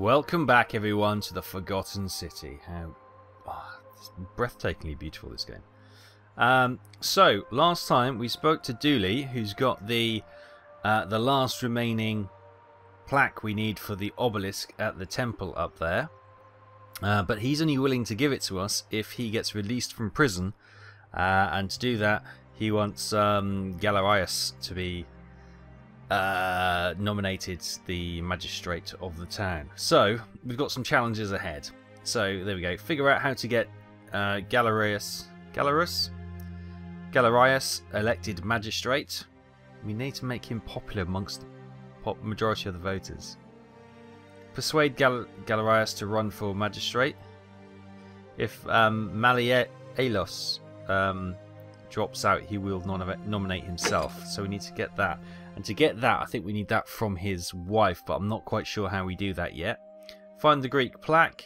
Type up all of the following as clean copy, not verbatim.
Welcome back, everyone, to the Forgotten City. It's breathtakingly beautiful, this game. So last time we spoke to Dooley, who's got the last remaining plaque we need for the obelisk at the temple up there. But he's only willing to give it to us if he gets released from prison. And to do that, he wants Galerius to be nominated the magistrate of the town. So we've got some challenges ahead. So there we go. Figure out how to get Galerius elected magistrate. We need to make him popular amongst the majority of the voters. Persuade Galerius to run for magistrate. If Malielos drops out, he will nominate himself. So we need to get that. And to get that, I think we need that from his wife, but I'm not quite sure how we do that yet. Find the Greek plaque.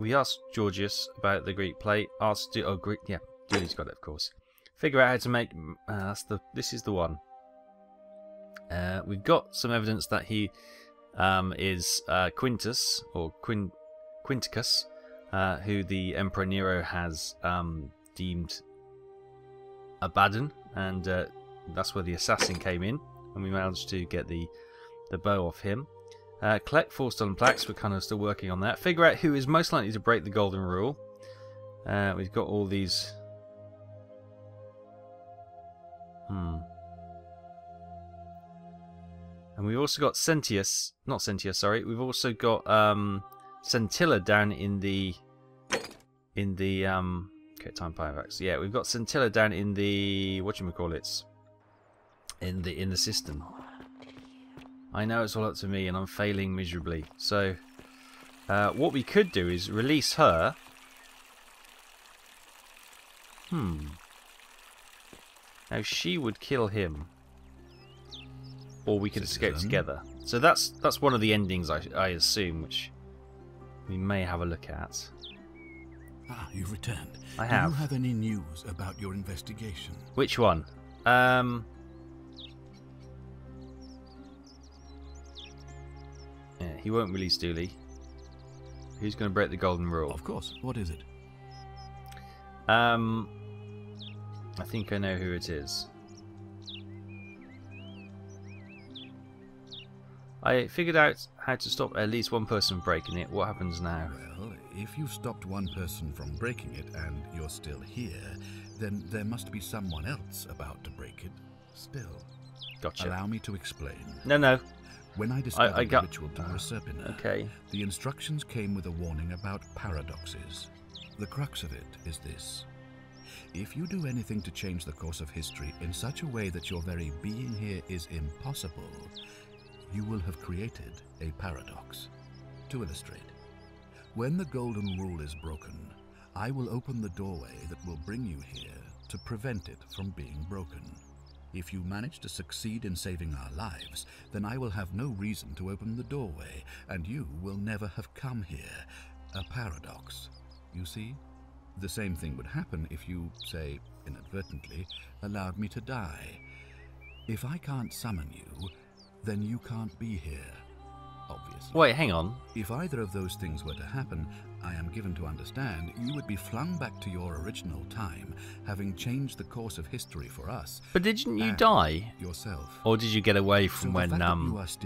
We asked Georgius about the Greek plate. Dooley's got it, of course. Figure out how to make. This is the one. We've got some evidence that he is Quintus or Quinticus, who the Emperor Nero has deemed Abaddon, and that's where the assassin came in, and we managed to get the bow off him. Collect 4 stolen plaques. We're kind of still working on that. Figure out who is most likely to break the golden rule. We've got all these. And we've also got We've also got Scintilla down in the okay, time Pyvax. Yeah, we've got Scintilla down in the whatchamacallits. In the system. I know it's all up to me and I'm failing miserably. So what we could do is release her. Now she would kill him. Or we could escape together. So that's one of the endings, I assume, which we may have a look at. Ah, you've returned. I have. Do you have any news about your investigation? Which one? Yeah, he won't release Dooley. Who's going to break the golden rule? Of course. What is it? I think I know who it is. I figured out how to stop at least one person breaking it. What happens now? Well, if you stopped one person from breaking it and you're still here, then there must be someone else about to break it still. Gotcha. Allow me to explain. No. When I discovered the ritual to Proserpina, okay. The instructions came with a warning about paradoxes. The crux of it is this. If you do anything to change the course of history in such a way that your very being here is impossible, you will have created a paradox. To illustrate, when the golden rule is broken, I will open the doorway that will bring you here to prevent it from being broken. If you manage to succeed in saving our lives, then I will have no reason to open the doorway, and you will never have come here. A paradox. You see? The same thing would happen if you, say, inadvertently, allowed me to die. If I can't summon you, then you can't be here, obviously. Wait, hang on. If either of those things were to happen, I am given to understand you would be flung back to your original time, having changed the course of history for us. But didn't you die? Yourself. Or did you get away from when Malaleos,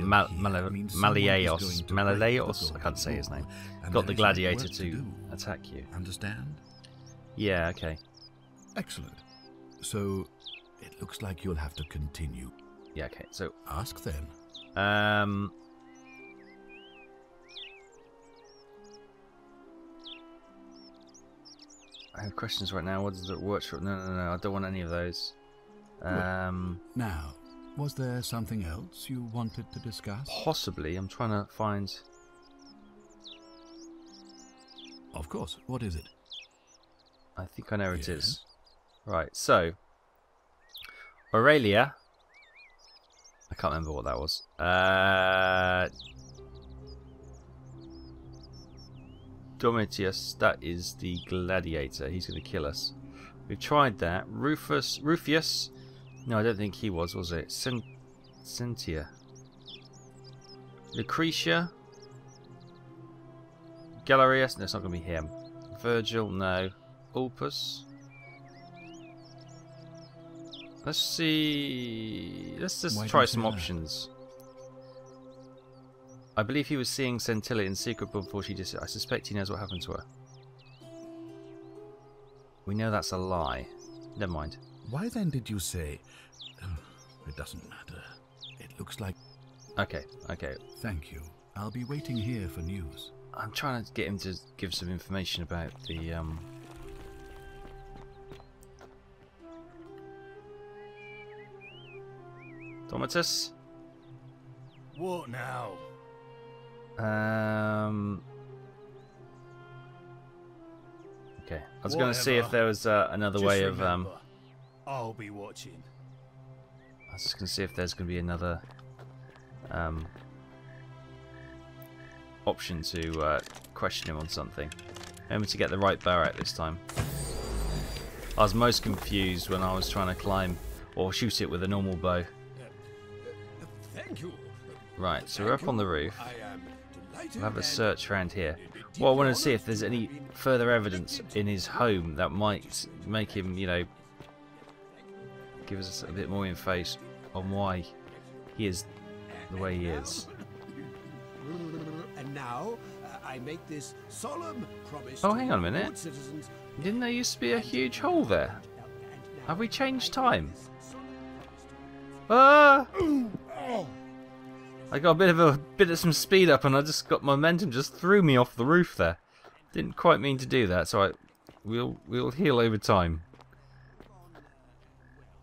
I can't say his name, got the gladiator to attack you? Understand? Yeah, okay. Excellent. So, it looks like you'll have to continue. Yeah, okay, so ask then. I have questions right now. What does it work for? No, I don't want any of those. Now, was there something else you wanted to discuss? Possibly. I'm trying to find. Of course. What is it? I think I know where it is. Right, so Aurelia. I can't remember what that was. Domitius, that is the gladiator. He's going to kill us. We've tried that. Rufius. No, I don't think he was it? Cynthia. Lucretia. Galerius. No, it's not going to be him. Virgil. No. Ulpus. Let's see. Let's just try some options. I believe he was seeing Centilla in secret before she disappeared. I suspect he knows what happened to her. We know that's a lie. Never mind. Why then did you say... it doesn't matter. It looks like... Okay, okay. Thank you. I'll be waiting here for news. I'm trying to get him to give some information about the... Domitus? What now? Okay, I was going to see if there was another way of I'll be watching. I was just going to see if there's going to be another option to question him on something. Remember to get the right bow out this time. I was most confused when I was trying to climb or shoot it with a normal bow. Thank you. Right, so we're up on the roof. We'll have a search around here. Well, I want to see if there's any further evidence in his home that might make him, you know, give us a bit more info on why he is the way he is. And now I make this solemn promise. Oh, hang on a minute. Didn't there used to be a huge hole there? Have we changed time? Ah! I got a bit of some speed up, and I just got momentum, just threw me off the roof there. Didn't quite mean to do that, so we'll heal over time.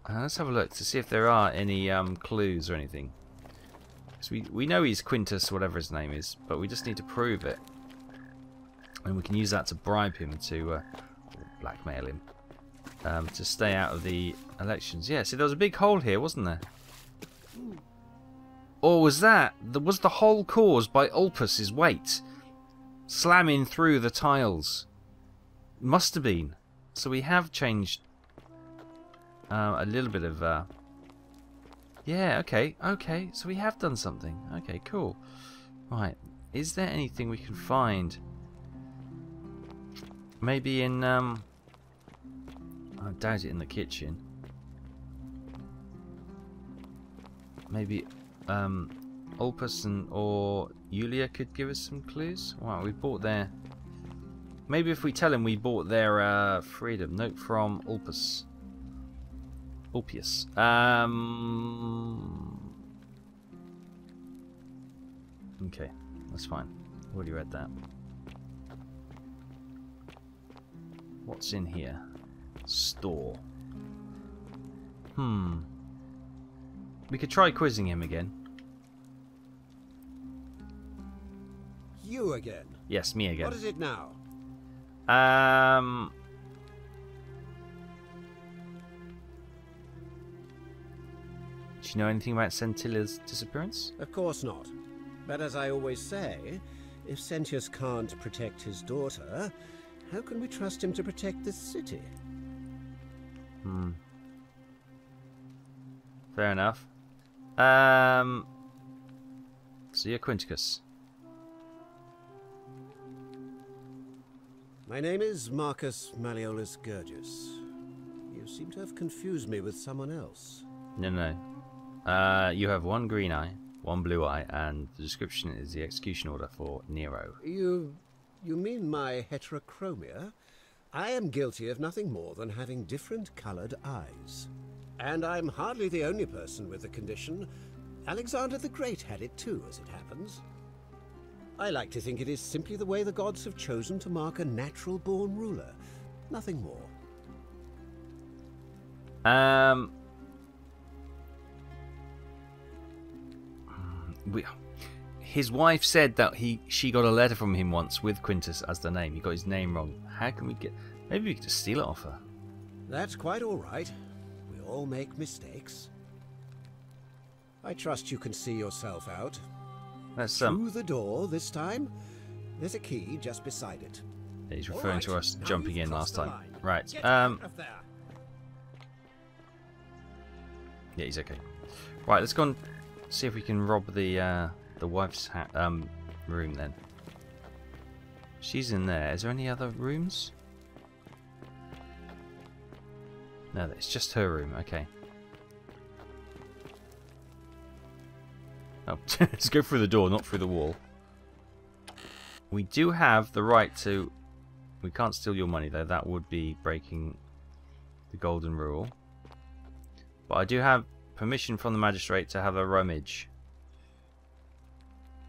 Let's have a look to see if there are any clues or anything. So we know he's Quintus, whatever his name is, but we just need to prove it, and we can use that to bribe him to blackmail him to stay out of the elections. Yeah, see, there was a big hole here, wasn't there? Or was the hole caused by Ulpus's weight slamming through the tiles? Must have been. So we have changed a little bit of. Yeah. Okay. Okay. So we have done something. Okay. Cool. Right. Is there anything we can find? Maybe in. I doubt it in the kitchen. Maybe. Ulpus or Yulia could give us some clues. Wow, we bought their... Maybe if we tell him we bought their freedom. Note from Ulpus. Ulpius. Okay, that's fine. Already read that. What's in here? Store. We could try quizzing him again. You again? Yes, me again. What is it now? Do you know anything about Centilla's disappearance? Of course not. But as I always say, if Sentius can't protect his daughter, how can we trust him to protect this city? Fair enough. So you're Quinticus. My name is Marcus Malleolus Gurgis. You seem to have confused me with someone else. No. You have one green eye, one blue eye, and the description is the execution order for Nero. You mean my heterochromia? I am guilty of nothing more than having different coloured eyes. And I'm hardly the only person with the condition. Alexander the Great had it too, as it happens. I like to think it is simply the way the gods have chosen to mark a natural-born ruler. Nothing more. His wife said that she got a letter from him once with Quintus as the name. He got his name wrong. How can we get... Maybe we could just steal it off her. That's quite all right. We all make mistakes. I trust you can see yourself out. Let's Through the door this time. There's a key just beside it. He's referring to us jumping in last time. Right. Out of there. Yeah, he's okay. Right, let's go and see if we can rob the the wife's room then. She's in there. Is there any other rooms? No, it's just her room. Okay. Oh, let's go through the door, not through the wall. We do have the right to... We can't steal your money though. That would be breaking the golden rule. But I do have permission from the magistrate to have a rummage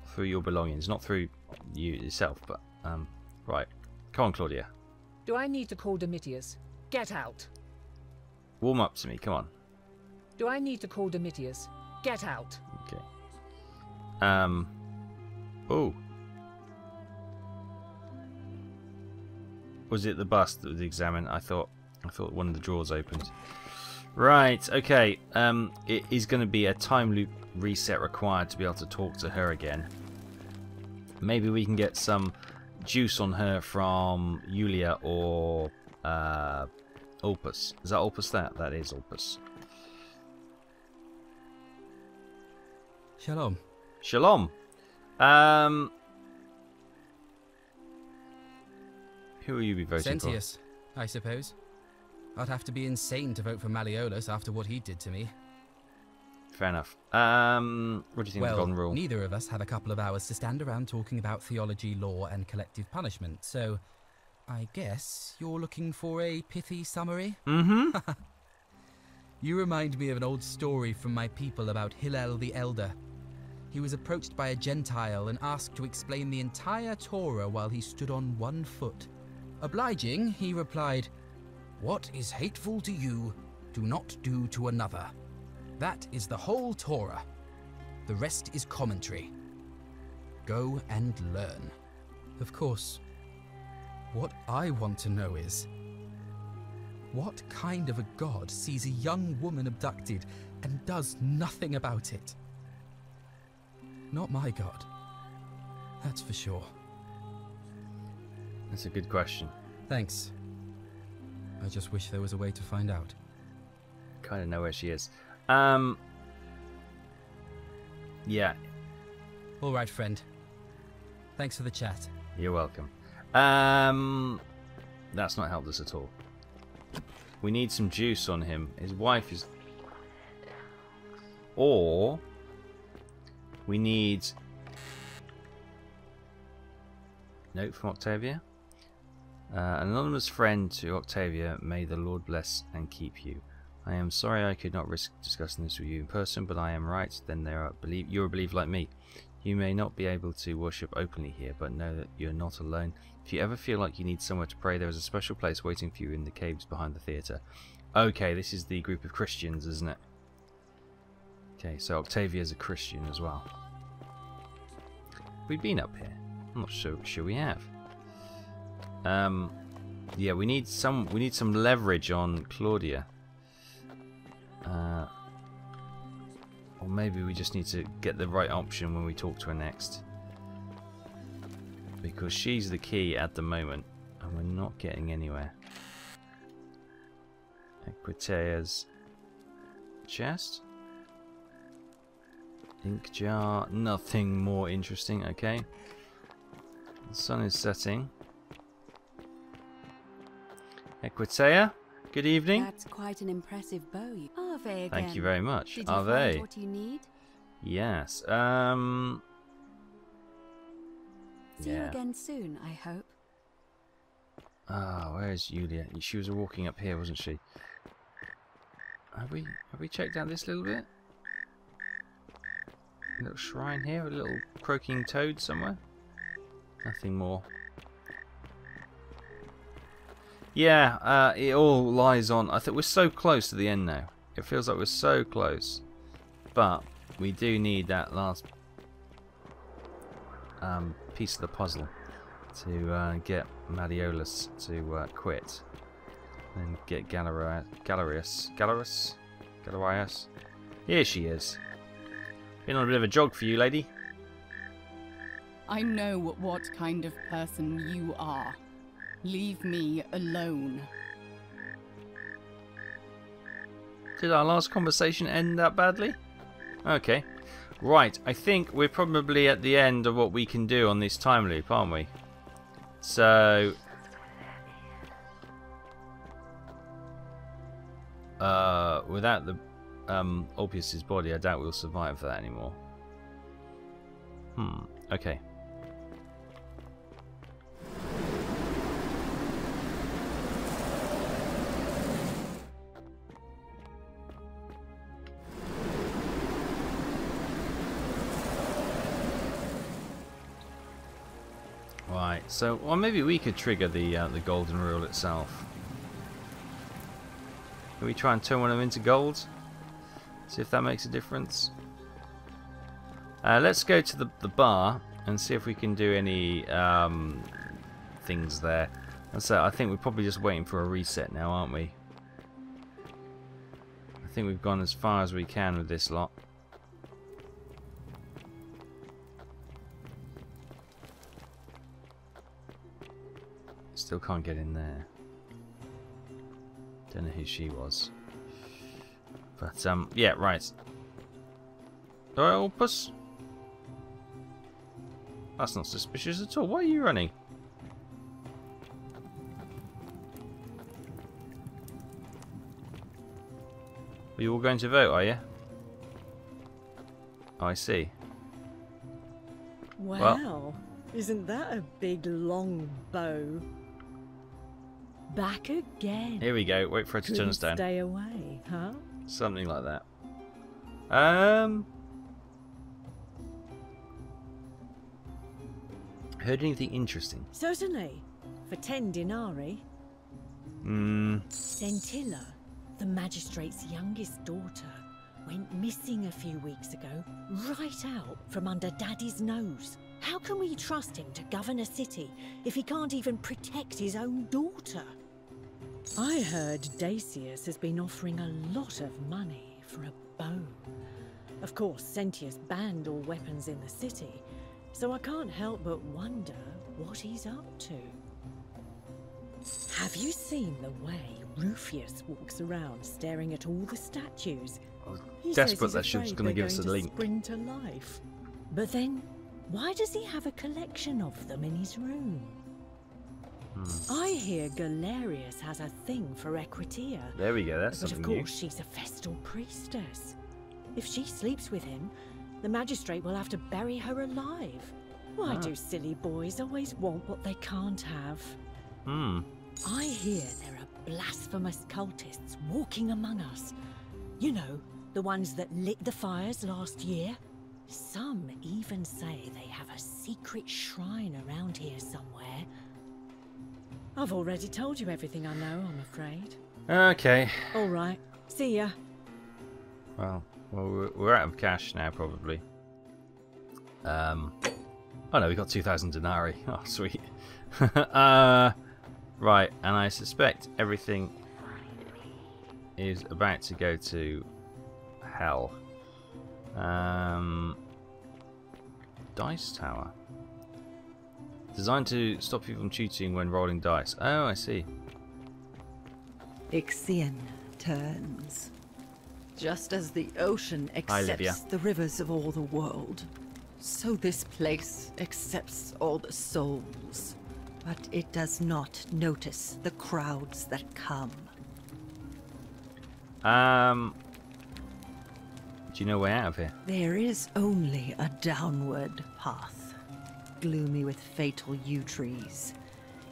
through your belongings, not through you yourself, but right. Come on, Claudia. Do I need to call Domitius? Get out. Warm up to me. Come on. Do I need to call Domitius? Get out. Okay. Oh. Was it the bust that was examined? I thought one of the drawers opened. Right, okay. It is going to be a time loop reset required to be able to talk to her again. Maybe we can get some juice on her from Yulia or Ulpus. Is that Ulpus that? That is Ulpus. Shalom. Shalom. Who will you be voting for? Sentius, I suppose. I'd have to be insane to vote for Malleolus after what he did to me. Fair enough. What do you think of the golden rule? Neither of us had a couple of hours to stand around talking about theology, law, and collective punishment, so I guess you're looking for a pithy summary? Mm-hmm. You remind me of an old story from my people about Hillel the Elder. He was approached by a Gentile and asked to explain the entire Torah while he stood on one foot. Obliging, he replied, "What is hateful to you, do not do to another. That is the whole Torah. The rest is commentary. Go and learn." Of course, what I want to know is, what kind of a god sees a young woman abducted and does nothing about it? Not my god. That's for sure. That's a good question. Thanks. I just wish there was a way to find out. Kind of know where she is. Yeah. All right, friend. Thanks for the chat. You're welcome. That's not helped us at all. We need some juice on him. His wife is... Or... We need... Note from Octavia. An anonymous friend to Octavia, may the Lord bless and keep you. I am sorry I could not risk discussing this with you in person, but I am right. Then you're a believer like me. You may not be able to worship openly here, but know that you're not alone. If you ever feel like you need somewhere to pray, there is a special place waiting for you in the caves behind the theatre. Okay, this is the group of Christians, isn't it? Okay, so Octavia's a Christian as well. We've been up here. I'm not sure we have. Yeah, we need some leverage on Claudia. Or maybe we just need to get the right option when we talk to her next. Because she's the key at the moment, and we're not getting anywhere. Equitea's chest. Ink jar. Nothing more interesting. Okay. The sun is setting. Equitea, good evening. That's quite an impressive bow. Ave again. Thank you very much. Did you Ave. find what you need? Yes. See you again soon, I hope. Ah, where's Yulia? She was walking up here, wasn't she? Have we checked out this little bit? A little shrine here, a little croaking toad somewhere. Nothing more. Yeah, it all lies on... I think we're so close to the end now. It feels like we're so close. But we do need that last piece of the puzzle to get Malleolus to quit. And get Galerius. Here she is. Been on a bit of a jog for you, lady. I know what kind of person you are. Leave me alone. Did our last conversation end that badly? Okay. Right, I think we're probably at the end of what we can do on this time loop, aren't we? So... without the Ulpius's body, I doubt we'll survive that anymore. Okay. Right, so, or maybe we could trigger the golden rule itself. Can we try and turn one of them into gold? See if that makes a difference. Let's go to the bar and see if we can do any things there. And so I think we're probably just waiting for a reset now, aren't we? I think we've gone as far as we can with this lot. Still can't get in there. Don't know who she was. But, yeah, right. Opus? That's not suspicious at all. Why are you running? Are you all going to vote, are you? Oh, I see. Wow, isn't that a big long bow? Back again. Here we go. Wait for it to turn us down. Stay away, huh? Something like that. Heard anything interesting? Certainly. For 10 denarii. Scintilla, the magistrate's youngest daughter, went missing a few weeks ago, right out from under Daddy's nose. How can we trust him to govern a city if he can't even protect his own daughter? I heard Dacius has been offering a lot of money for a bow. Of course, Sentius banned all weapons in the city, so I can't help but wonder what he's up to. Have you seen the way Rufius walks around staring at all the statues? He Desperate says that she was going to give us a link. Spring to life. But then, why does he have a collection of them in his room? I hear Galerius has a thing for Equitia. There we go, that's but something of new. course she's a Vestal priestess. If she sleeps with him, the magistrate will have to bury her alive. Why do silly boys always want what they can't have? I hear there are blasphemous cultists walking among us. You know, the ones that lit the fires last year? Some even say they have a secret shrine around here somewhere. I've already told you everything I know, I'm afraid. Okay. All right. See ya. Well, we're out of cash now, probably. Oh no, we got 2,000 denarii. Oh, sweet. Right, and I suspect everything is about to go to hell. Dice tower. Designed to stop you from cheating when rolling dice. Oh, I see. Ixion turns. Just as the ocean Hi, Livia. accepts the rivers of all the world, so this place accepts all the souls. But it does not notice the crowds that come. Do you know a way out of here? There is only a downward path, gloomy with fatal yew trees.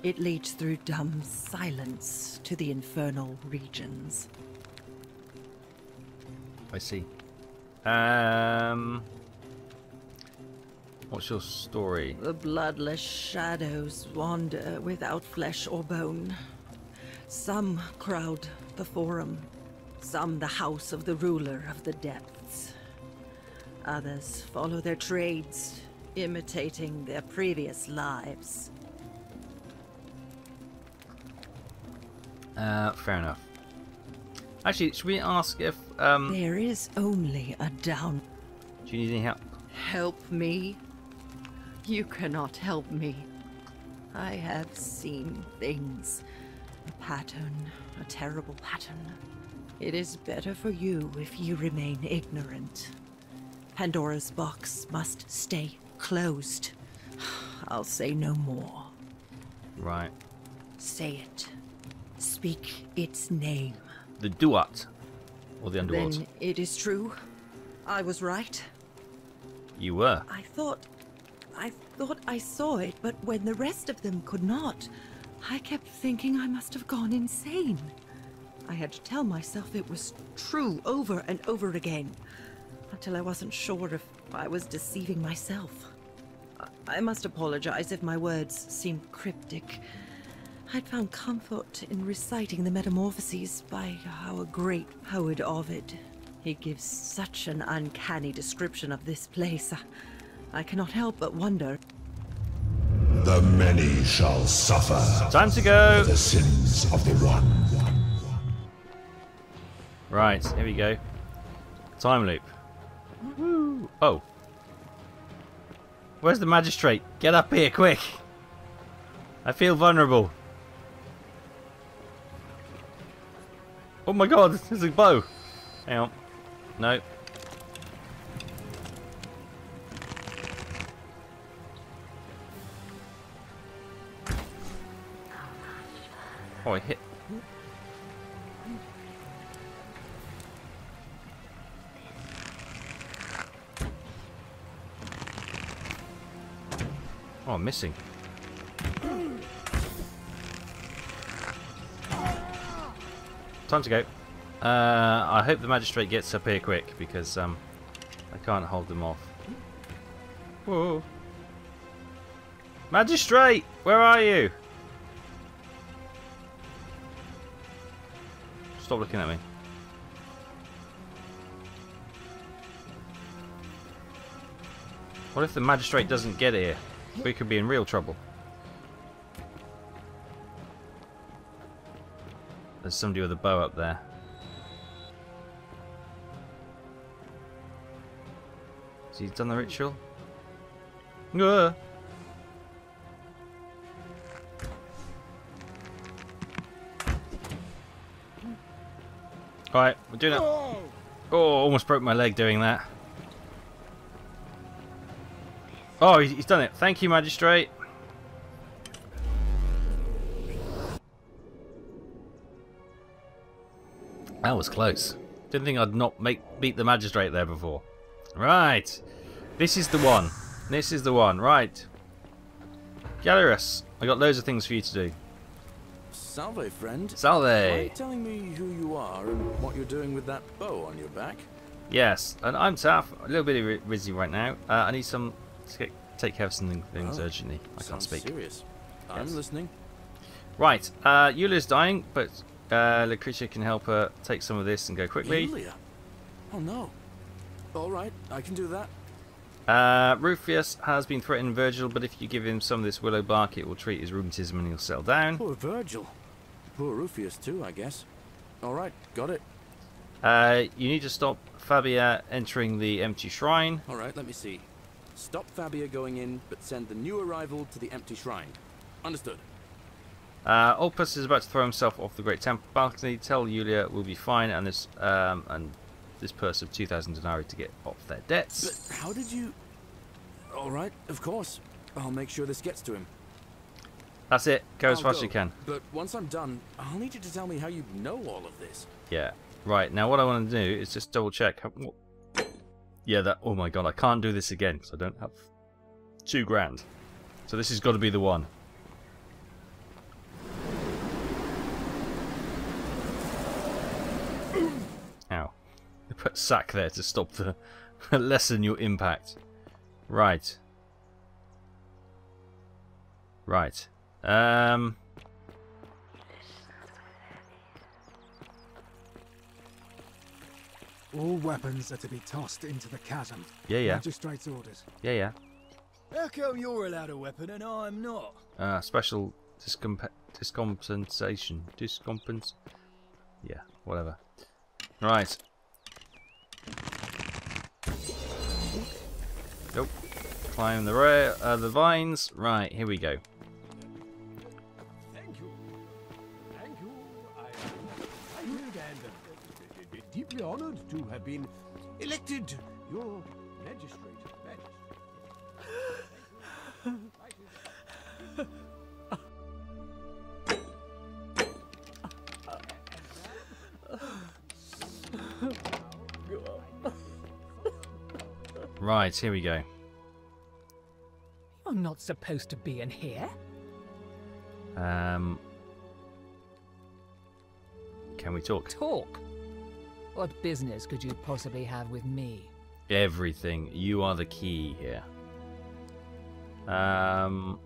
It leads through dumb silence to the infernal regions. I see. What's your story? The bloodless shadows wander without flesh or bone. Some crowd the forum, some the house of the ruler of the depths. Others follow their trades, imitating their previous lives. Fair enough. Actually, should we ask if There is only a down. do you need any help? Help me? You cannot help me. I have seen things. A pattern, a terrible pattern. It is better for you if you remain ignorant. Pandora's box must stay closed. I'll say no more. Right. Say it. Speak its name. The Duat. Or the Underworld. Then it is true. I was right. You were. I thought I saw it, but when the rest of them could not, I kept thinking I must have gone insane. I had to tell myself it was true over and over again, until I wasn't sure if I was deceiving myself. I must apologize if my words seemed cryptic. I'd found comfort in reciting the Metamorphoses by our great poet Ovid. He gives such an uncanny description of this place. I cannot help but wonder. The many shall suffer. Time to go. For the sins of the one. Right, here we go. Time loop. Woo. Oh. Where's the magistrate? Get up here, quick. I feel vulnerable. Oh my god, there's a bow. Hang on. No. Oh, I hit. Oh, I'm missing. Time to go. I hope the magistrate gets up here quick because I can't hold them off. Whoa. Magistrate, where are you? Stop looking at me. What if the magistrate doesn't get here? We could be in real trouble. There's somebody with a bow up there. Has he done the ritual? Alright, we're doing it. Oh, almost broke my leg doing that. Oh, he's done it. Thank you, Magistrate. That was close. Didn't think I'd not beat the Magistrate there before. Right. This is the one. This is the one. Right. Gallerus, I got loads of things for you to do. Salve, friend. Salve. Are you telling me who you are and what you're doing with that bow on your back? Yes, and I'm Taff. A little bit busy right now. I need some to take care of some things urgently. I can't speak. Serious. I'm listening. Right. Yulia's dying, but Lucretia can help her take some of this and go quickly. Yulia? Oh no. All right, I can do that. Rufius has been threatening Virgil, but if you give him some of this willow bark, it will treat his rheumatism and he'll settle down. Poor Virgil. Poor Rufius too, I guess. All right, got it. You need to stop Fabia entering the empty shrine. All right, let me see. Stop Fabia going in, but send the new arrival to the empty shrine. Understood. Opus is about to throw himself off the Great Temple balcony. Tell Yulia we'll be fine, and this purse of 2,000 denarii to get off their debts. But how did you... All right, of course. I'll make sure this gets to him. That's it. Go as fast as you can. But once I'm done, I'll need you to tell me how you know all of this. Yeah. Right. Now what I want to do is just double check. Yeah, that... Oh my god, I can't do this again because I don't have 2 grand. So this has got to be the one. Ow. I put sack there to stop the... lessen your impact. Right. Right. All weapons are to be tossed into the chasm. Yeah, yeah. Magistrate's orders. Yeah, yeah. How come you're allowed a weapon and I'm not? Special discompensation. Yeah, whatever. Right. Nope. Climb the vines. Right, here we go. Thank you. Thank you. I'm deeply honored to have been elected your Right, here we go. You're not supposed to be in here. Can we talk? Talk? What business could you possibly have with me? Everything. You are the key here. Do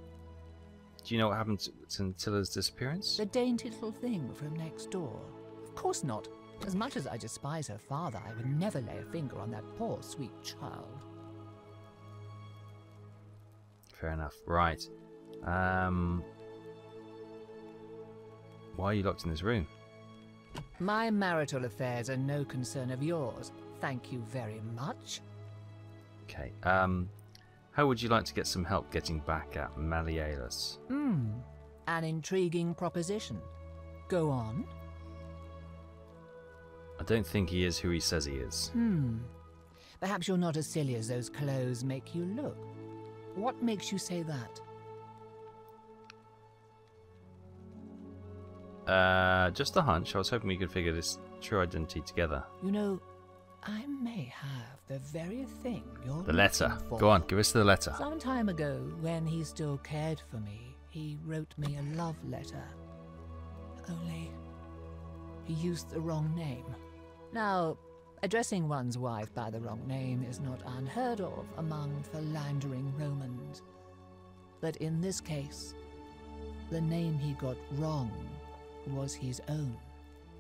you know what happened to Tilla's disappearance? The dainty little thing from next door. Of course not. As much as I despise her father, I would never lay a finger on that poor, sweet child. Fair enough. Right. Why are you locked in this room? My marital affairs are no concern of yours. Thank you very much. Okay. How would you like to get some help getting back at Malleolus? An intriguing proposition. Go on. I don't think he is who he says he is. Perhaps you're not as silly as those clothes make you look. What makes you say that? Just a hunch. I was hoping we could figure this true identity together. You know, I may have the very thing you're The letter. looking for. Go on, give us the letter. Some time ago, when he still cared for me, he wrote me a love letter. Only, he used the wrong name. Now, addressing one's wife by the wrong name is not unheard of among philandering Romans. But in this case, the name he got wrong was his own.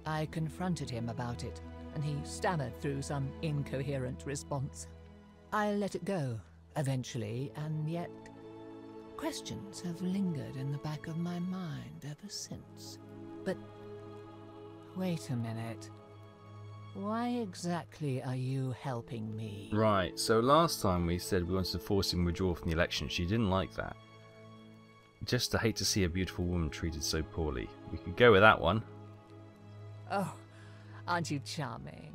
I confronted him about it, and he stammered through some incoherent response. I let it go, eventually, and yet questions have lingered in the back of my mind ever since. But wait a minute. Why exactly are you helping me? Right, so last time we said we wanted to force him to withdraw from the election. She didn't like that. Just to hate to see a beautiful woman treated so poorly. We could go with that one. Oh, aren't you charming?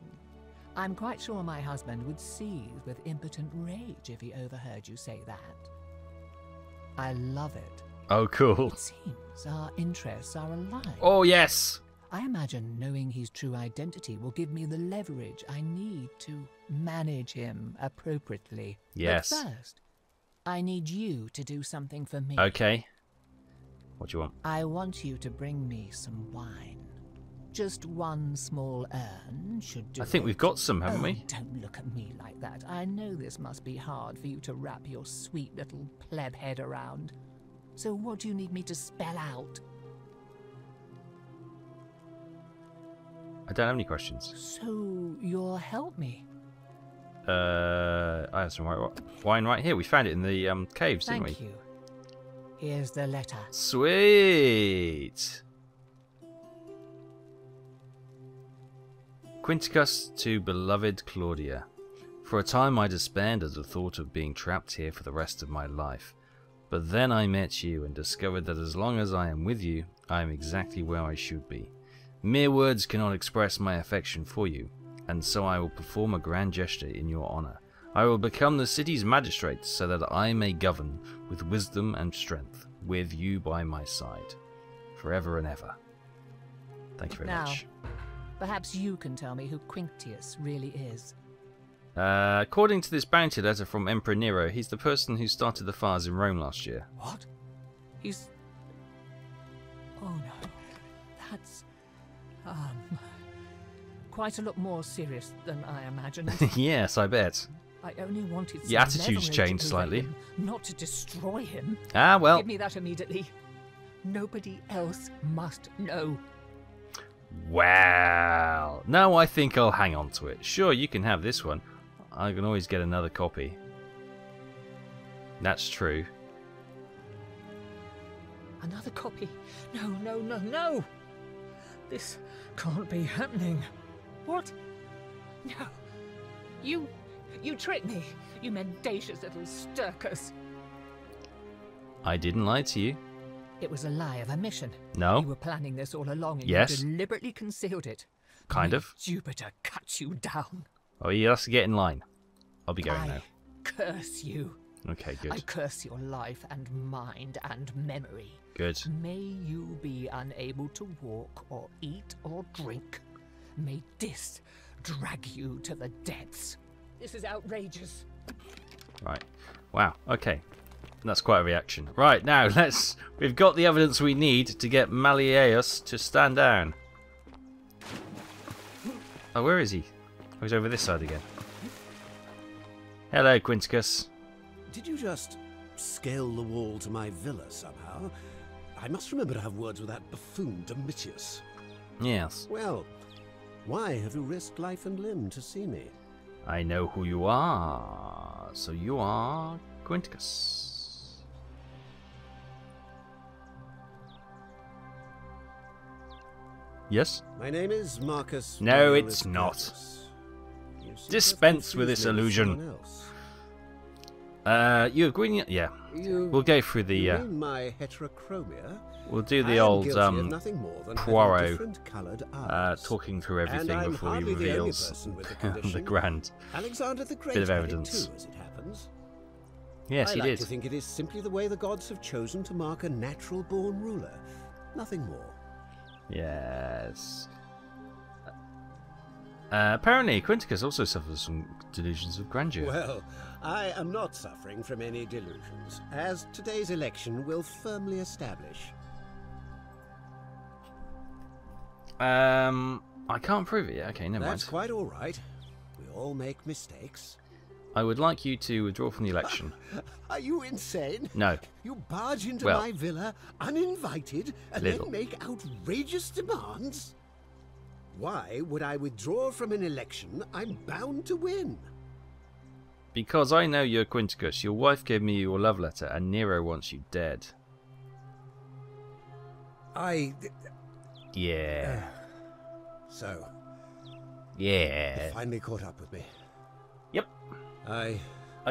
I'm quite sure my husband would seethe with impotent rage if he overheard you say that. I love it. Oh, cool. It seems our interests are aligned. Oh, yes! I imagine knowing his true identity will give me the leverage I need to manage him appropriately. Yes. But first, I need you to do something for me. Okay. What do you want? I want you to bring me some wine. Just one small urn should do. I think we've got some, haven't we? Don't look at me like that. I know this must be hard for you to wrap your sweet little pleb head around. So what do you need me to spell out? I don't have any questions. So you'll help me? I have some wine right here. We found it in the caves, didn't we? Thank you. Here's the letter. Sweet! Quinticus to beloved Claudia. For a time I despaired at the thought of being trapped here for the rest of my life. But then I met you and discovered that as long as I am with you, I am exactly where I should be. Mere words cannot express my affection for you, and so I will perform a grand gesture in your honor. I will become the city's magistrate so that I may govern with wisdom and strength, with you by my side, forever and ever. Thank you very much. Perhaps you can tell me who Quinctius really is. According to this bounty letter from Emperor Nero, he's the person who started the fires in Rome last year. What? He's... Oh no. That's... quite a lot more serious than I imagined. Yes, I bet. I only wanted some Your attitude's leverage changed over slightly. him, not to destroy him. Ah, well. Give me that immediately. Nobody else must know. Well, now I think I'll hang on to it. Sure, you can have this one. I can always get another copy. That's true. Another copy? No, no, no, no! This can't be happening. What? No. You tricked me, you mendacious little stirkers. I didn't lie to you. It was a lie of a mission. No. You were planning this all along and Yes. you deliberately concealed it. Kind May of. Jupiter cut you down. Oh, you have to get in line. I'll be going now. Curse you. Okay, good. I curse your life and mind and memory. Good. May you be unable to walk or eat or drink. May this drag you to the depths. This is outrageous. Right. Wow. Okay. That's quite a reaction. Right, now we've got the evidence we need to get Malleus to stand down. Oh, where is he? Oh, he's over this side again. Hello, Quinticus. Did you just scale the wall to my villa somehow? I must remember to have words with that buffoon Domitius. Yes. Well, why have you risked life and limb to see me? I know who you are. So you are Quinticus. Yes? My name is Marcus. No, it's not. Dispense with this illusion. You agree? Yeah. We'll go through the. You mean my heterochromia? We'll do the old Poirot eyes, talking through everything before he reveals the grand Alexander the Great bit of evidence. Too, as it happens. Yes, he I like did. to think it is simply the way the gods have chosen to mark a natural-born ruler. Nothing more. Yes. Apparently, Quinticus also suffers from delusions of grandeur. Well, I am not suffering from any delusions, as today's election will firmly establish. I can't prove it yet. Okay, never mind. That's quite all right. We all make mistakes. I would like you to withdraw from the election. Are you insane? No. You barge into my villa uninvited and then make outrageous demands? Why would I withdraw from an election I'm bound to win? Because I know you're Quinticus. Your wife gave me your love letter, and Nero wants you dead. Yeah. So. Yeah. You finally caught up with me. Yep. I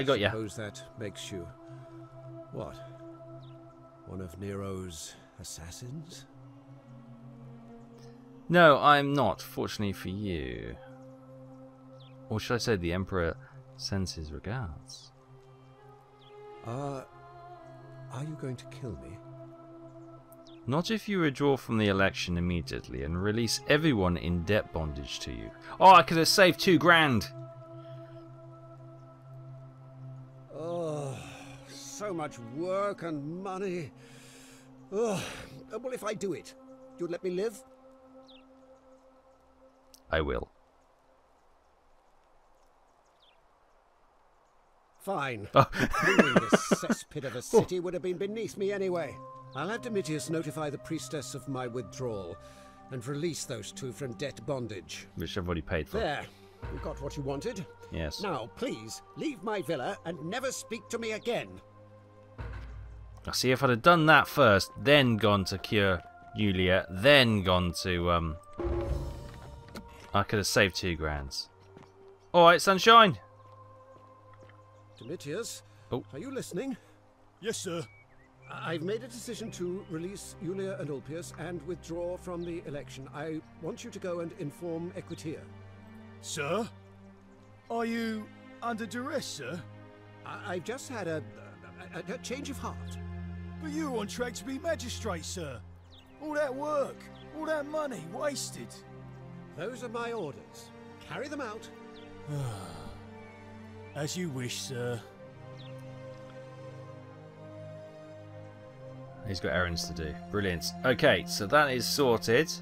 got you. Suppose that makes you what? One of Nero's assassins? No, I'm not, fortunately for you. Or should I say the Emperor sends his regards. Are you going to kill me? Not if you withdraw from the election immediately and release everyone in debt bondage to you. Oh, I could have saved $2 grand! Oh, so much work and money. Oh, well, if I do it, you'd let me live? I will. Fine. Ruining this cesspit of a city would have been beneath me anyway. I'll have Domitius notify the priestess of my withdrawal and release those two from debt bondage. Which I've already paid for. There. You got what you wanted? Yes. Now, please, leave my villa and never speak to me again. I see, if I'd have done that first, then gone to cure Julia, then gone to, I could have saved $2 grand. Alright, sunshine! Domitius, are you listening? Yes, sir. I've made a decision to release Julia and Ulpius and withdraw from the election. I want you to go and inform Equitia. Sir? Are you under duress, sir? I've just had a change of heart. But you were on track to be magistrate, sir. All that work, all that money, wasted. Those are my orders. Carry them out. As you wish, sir. He's got errands to do. Brilliant. Okay, so that is sorted.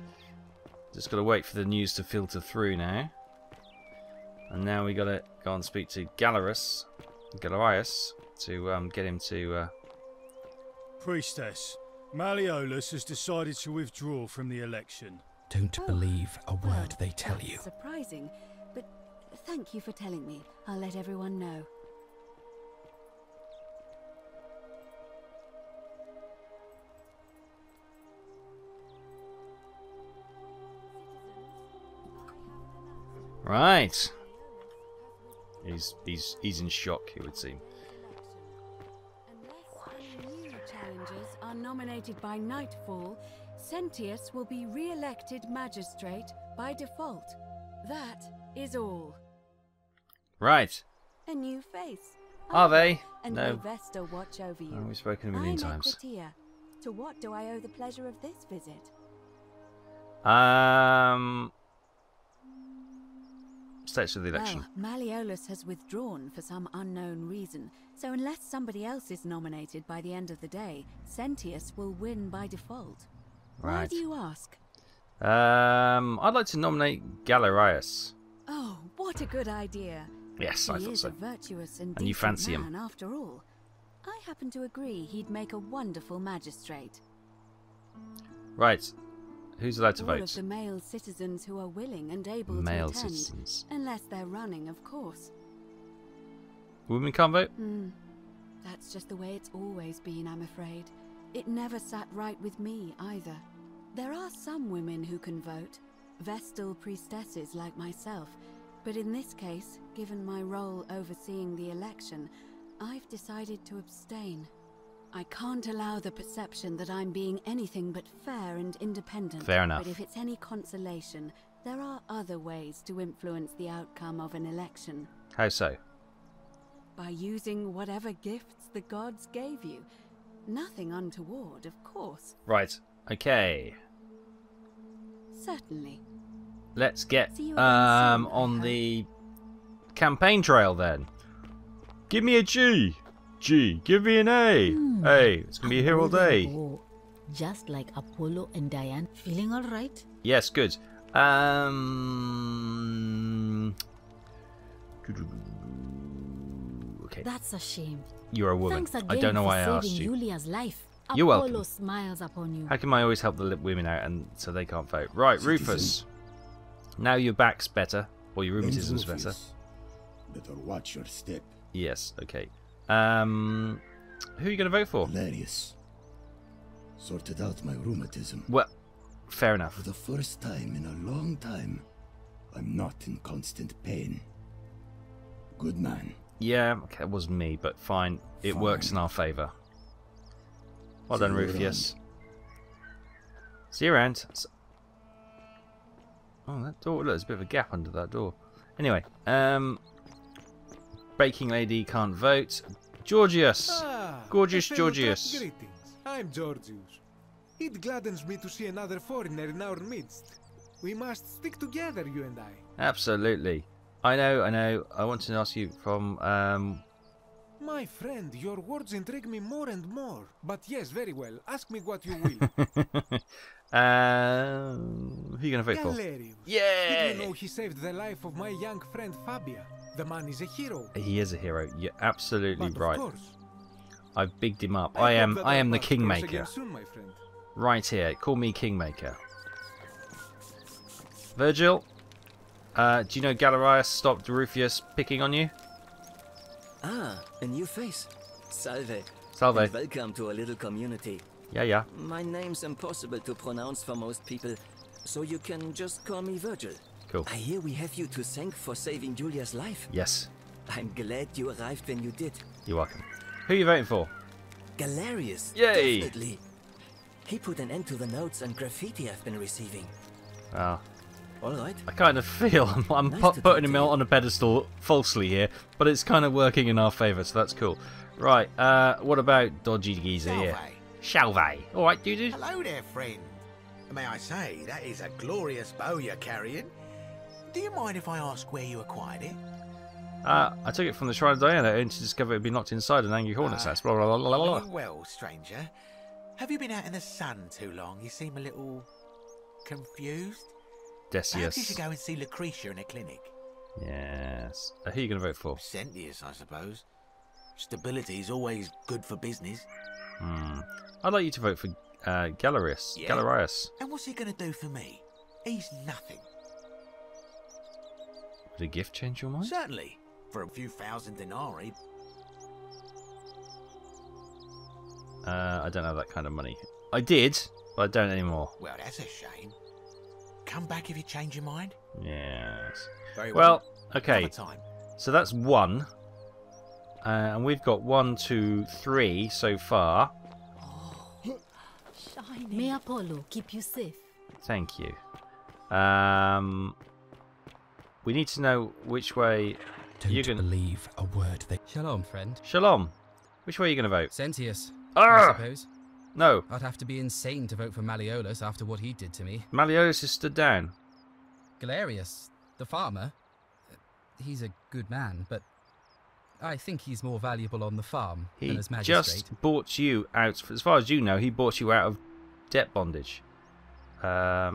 Just got to wait for the news to filter through now. And now we got to go and speak to Galerius to get him to... Priestess, Malleolus has decided to withdraw from the election. Don't believe a word they tell you. Surprising, but thank you for telling me. I'll let everyone know. Right. He's in shock, it would seem. Unless new challengers are nominated by nightfall, Sentius will be re-elected magistrate by default. That is all. Right. A new face. Are they? And No. will Vesta watch over you? Oh, we've spoken a million I'm times. Equitia. To what do I owe the pleasure of this visit? Status of the election. Well, Malleolus has withdrawn for some unknown reason, so unless somebody else is nominated by the end of the day, Sentius will win by default. Why Right. do you ask? I'd like to nominate Galerius. Oh, what a good idea. Yes, I He thought is so. a virtuous and And you decent fancy him. man, after all. I happen to agree he'd make a wonderful magistrate. Right. Who's allowed to All vote? of the male citizens who are willing and able Male to attend, citizens. unless they're running, of course. Women can't vote? That's just the way it's always been, I'm afraid. It never sat right with me, either. There are some women who can vote, Vestal priestesses like myself, but in this case, given my role overseeing the election, I've decided to abstain. I can't allow the perception that I'm being anything but fair and independent. Fair enough. But if it's any consolation, there are other ways to influence the outcome of an election. How so? By using whatever gifts the gods gave you. Nothing untoward, of course. Right. Okay. Certainly. Let's get See you again soon, on the campaign trail then. Give me a G. G. Give me an A. A. It's gonna be here all day. Just like Apollo and Diane. Feeling all right? Yes, good. Okay. That's a shame. You're a woman. Thanks again I don't know why I for asked saving you. Julia's life. You're Apollo welcome. smiles upon you. How come I always help the women out and so they can't vote? Right, Rufus. Now your back's better, or your rheumatism's better. Better watch your step. Yes, okay. Who are you going to vote for? Hilarious. Sorted out my rheumatism. Well, fair enough. For the first time in a long time, I'm not in constant pain. Good man. Yeah, okay, it wasn't me, but fine. It works in our favour. Well done, See you Rufus. See you around. Oh, that door. Look, there's a bit of a gap under that door. Anyway, Baking Lady can't vote. Georgius! Gorgeous a fellow Georgius. Greetings. I'm Georgius. It gladdens me to see another foreigner in our midst. We must stick together, you and I. Absolutely. I know. I want to ask you from, My friend, your words intrigue me more and more. But yes, very well. Ask me what you will. who are you going to vote for? Galerius. Yay! Did you know he saved the life of my young friend Fabia? The man is a hero. He is a hero. You're absolutely But right. of course, I've bigged him up. I I hope that am our the paths cross Kingmaker. again soon, my friend. Right here. Call me Kingmaker. Virgil, do you know Galerius stopped Rufus picking on you? Ah, a new face. Salve. Salve. And welcome to our little community. Yeah. My name's impossible to pronounce for most people, so you can just call me Virgil. Cool. I hear we have you to thank for saving Julia's life. Yes. I'm glad you arrived when you did. You're welcome. Who are you voting for? Galerius. Yay! Definitely. He put an end to the notes and graffiti I've been receiving. Ah. All right. I kind of feel I'm Nice to putting talk him to you. on a pedestal falsely here, but it's kind of working in our favour, so that's cool. Right, what about Dodgy Geezer here? Shalvey. Alright, dude. Hello there, friend. May I say, that is a glorious bow you're carrying. Do you mind if I ask where you acquired it? I took it from the Shrine of Diana only to discover it had been locked inside an angry hornet's nest. Blah, blah, blah, blah, blah. Well, stranger, have you been out in the sun too long? You seem a little confused. Perhaps you should Decius. go and see Lucretia in a clinic. Yes. Who are you going to vote for? Sentius, I suppose. Stability is always good for business. I'd like you to vote for Galerius. Yeah? Galerius. And what's he going to do for me? He's nothing. Would a gift change your mind? Certainly. For a few thousand denarii. I don't have that kind of money. I did, but I don't anymore. Well, that's a shame. Come back if you change your mind. Yes. Very Well, well. okay. Another time. So that's one. And we've got 1, 2, 3 so far. May Apollo keep you safe. Thank you. We need to know which way Don't believe a word they... Shalom, friend. Shalom. Which way are you going to vote? Sentius, I suppose. No. I'd have to be insane to vote for Malleolus after what he did to me. Malleolus has stood down. Galerius, the farmer, he's a good man, but I think he's more valuable on the farm than as magistrate. He just bought you out, as far as you know, he bought you out of debt bondage. All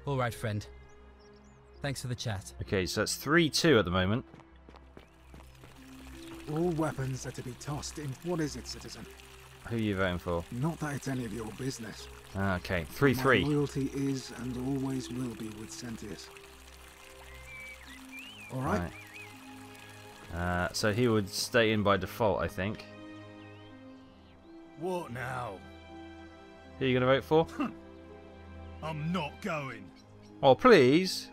right, friend. Thanks for the chat. Okay, so that's 3-2 at the moment. All weapons are to be tossed in. What is it, citizen? Who are you voting for? Not that it's any of your business. Okay, 3-3. My loyalty is and always will be with Sentius. All right. So he would stay in by default, I think. What now? Who are you going to vote for? I'm not going. Oh, please.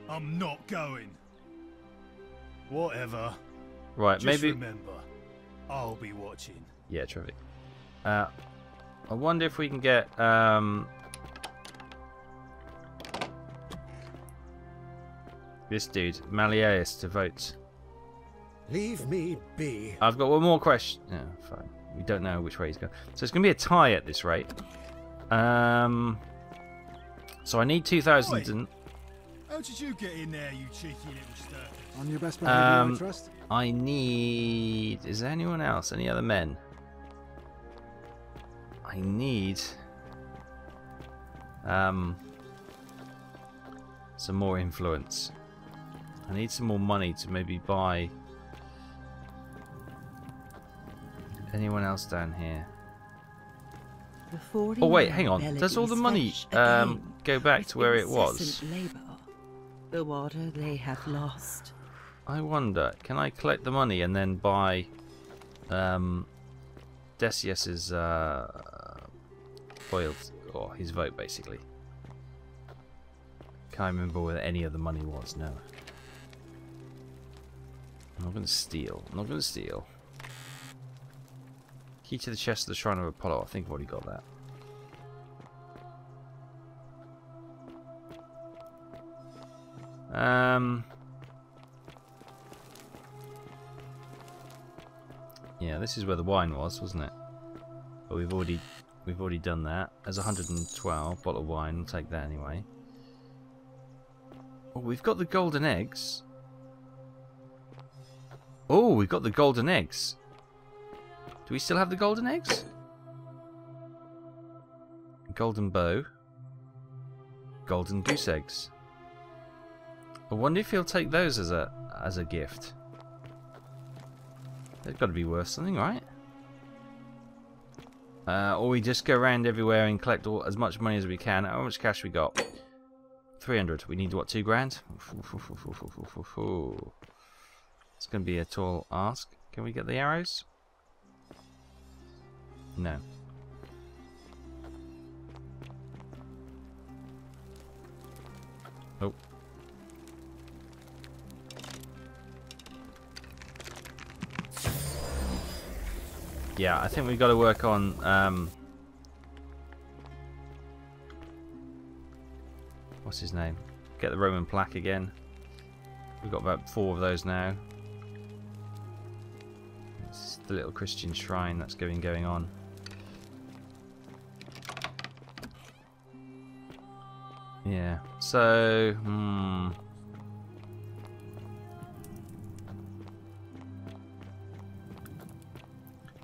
I'm not going. Whatever. Right, Just maybe. remember, I'll be watching. Yeah, terrific. I wonder if we can get this dude, Malleolus, to vote. Leave me be. I've got one more question. Yeah, fine. We don't know which way he's going. So it's going to be a tie at this rate. So I need 2,000 and... How did you get in there, you cheeky little stir? On your best behavior, I trust. I need... Is there anyone else? Any other men? I need... some more influence. I need some more money to maybe buy... Anyone else down here? Oh wait, hang on. Does all the money go back to where it was? The water they have lost. I wonder, can I collect the money and then buy Decius's loyalty, or his vote basically? Can't remember where any of the money was, no. I'm not going to steal. I'm not going to steal. Key to the chest of the Shrine of Apollo. I think I've already got that. Yeah, this is where the wine was, wasn't it? But we've already done that. There's 112 bottle of wine. We'll take that anyway. Oh, we've got the golden eggs. Oh, we've got the golden eggs. Do we still have the golden eggs? Golden bow. Golden goose eggs. I wonder if he'll take those as a gift. They've got to be worth something, right? Or we just go around everywhere and collect as much money as we can. How much cash we got? 300. We need, what, 2 grand? It's going to be a tall ask. Can we get the arrows? No. Oh. Yeah, I think we've got to work on what's his name? Get the Roman plaque again. We've got about 4 of those now. It's the little Christian shrine that's going on. Yeah. So,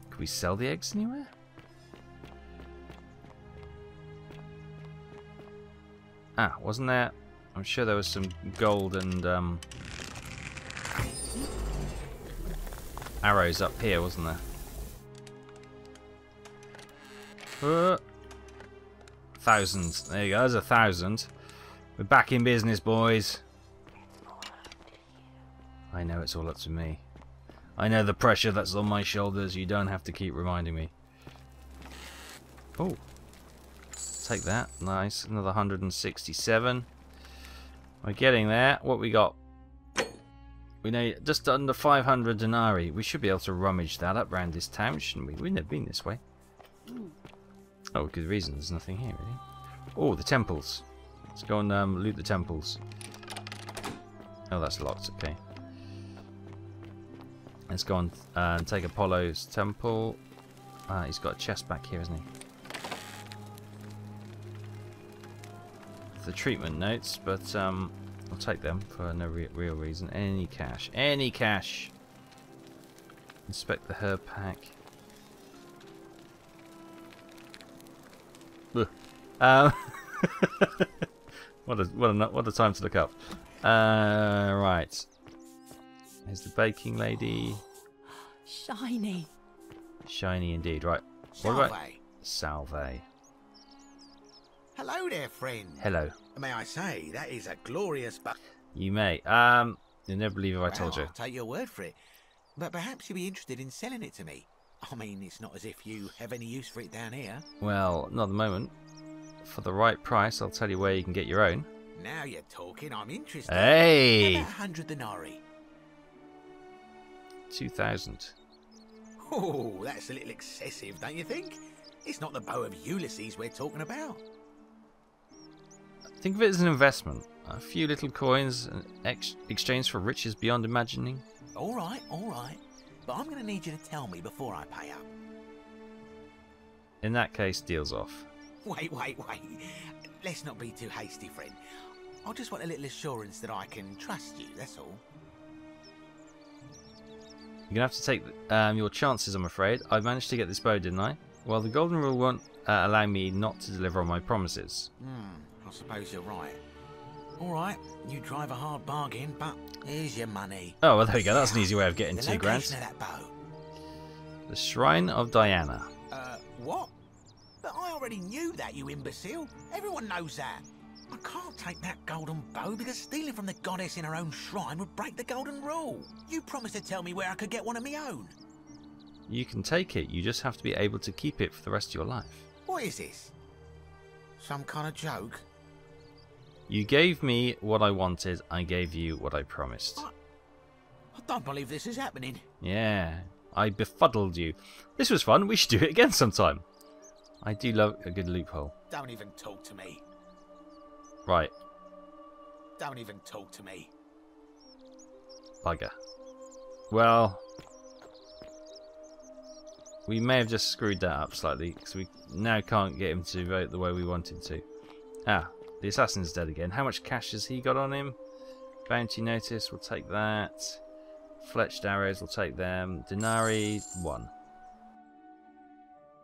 could we sell the eggs anywhere? Ah, wasn't there? I'm sure there was some gold and arrows up here, wasn't there? 1,000. There you go. There's 1,000. We're back in business, boys. I know it's all up to me. I know the pressure that's on my shoulders. You don't have to keep reminding me. Oh. Take that. Nice. Another 167. We're getting there. What we got? We need just under 500 denarii. We should be able to rummage that up around this town, shouldn't we? We've never been this way. Oh, good reason. There's nothing here, really. Oh, the temples. Let's go and loot the temples. Oh, that's locked. Okay. Let's go on and take Apollo's temple. He's got a chest back here, hasn't he? The treatment notes, but I'll take them for no real reason. Any cash. Any cash! Inspect the herb pack. What a time to look up. Right. Here's the baking lady. Shiny. Shiny indeed. Right. What about Salve? Hello there, friend. Hello. May I say, that is a glorious You may. You'll never believe if I told you. I'll take your word for it. But perhaps you'd be interested in selling it to me. I mean, it's not as if you have any use for it down here. Well, not at the moment. For the right price, I'll tell you where you can get your own. Now you're talking. I'm interested. Hey! How about 100 denarii? 2,000. Oh, that's a little excessive, don't you think? It's not the bow of Ulysses we're talking about. Think of it as an investment. A few little coins exchanged for riches beyond imagining. All right. But I'm going to need you to tell me before I pay up. In that case, deal's off. Wait. Let's not be too hasty, friend. I just want a little assurance that I can trust you, that's all. You're going to have to take your chances, I'm afraid. I managed to get this bow, didn't I? Well, the golden rule won't allow me not to deliver on my promises. I suppose you're right. All right, you drive a hard bargain, but here's your money. Oh, well, there we go. That's an easy way of getting The 2 grand. location of that bow. The Shrine of Diana. What? But I already knew that, you imbecile. Everyone knows that. I can't take that golden bow because stealing from the goddess in her own shrine would break the golden rule. You promised to tell me where I could get one of my own. You can take it. You just have to be able to keep it for the rest of your life. What is this? Some kind of joke? You gave me what I wanted. I gave you what I promised. I don't believe this is happening. Yeah, I befuddled you. This was fun. We should do it again sometime. I do love a good loophole. Don't even talk to me. Right. Don't even talk to me. Bugger. Well, we may have just screwed that up slightly because we now can't get him to vote the way we wanted to. The assassin's dead again. How much cash has he got on him? Bounty notice, we'll take that. Fletched arrows, we'll take them. Denarii, 1.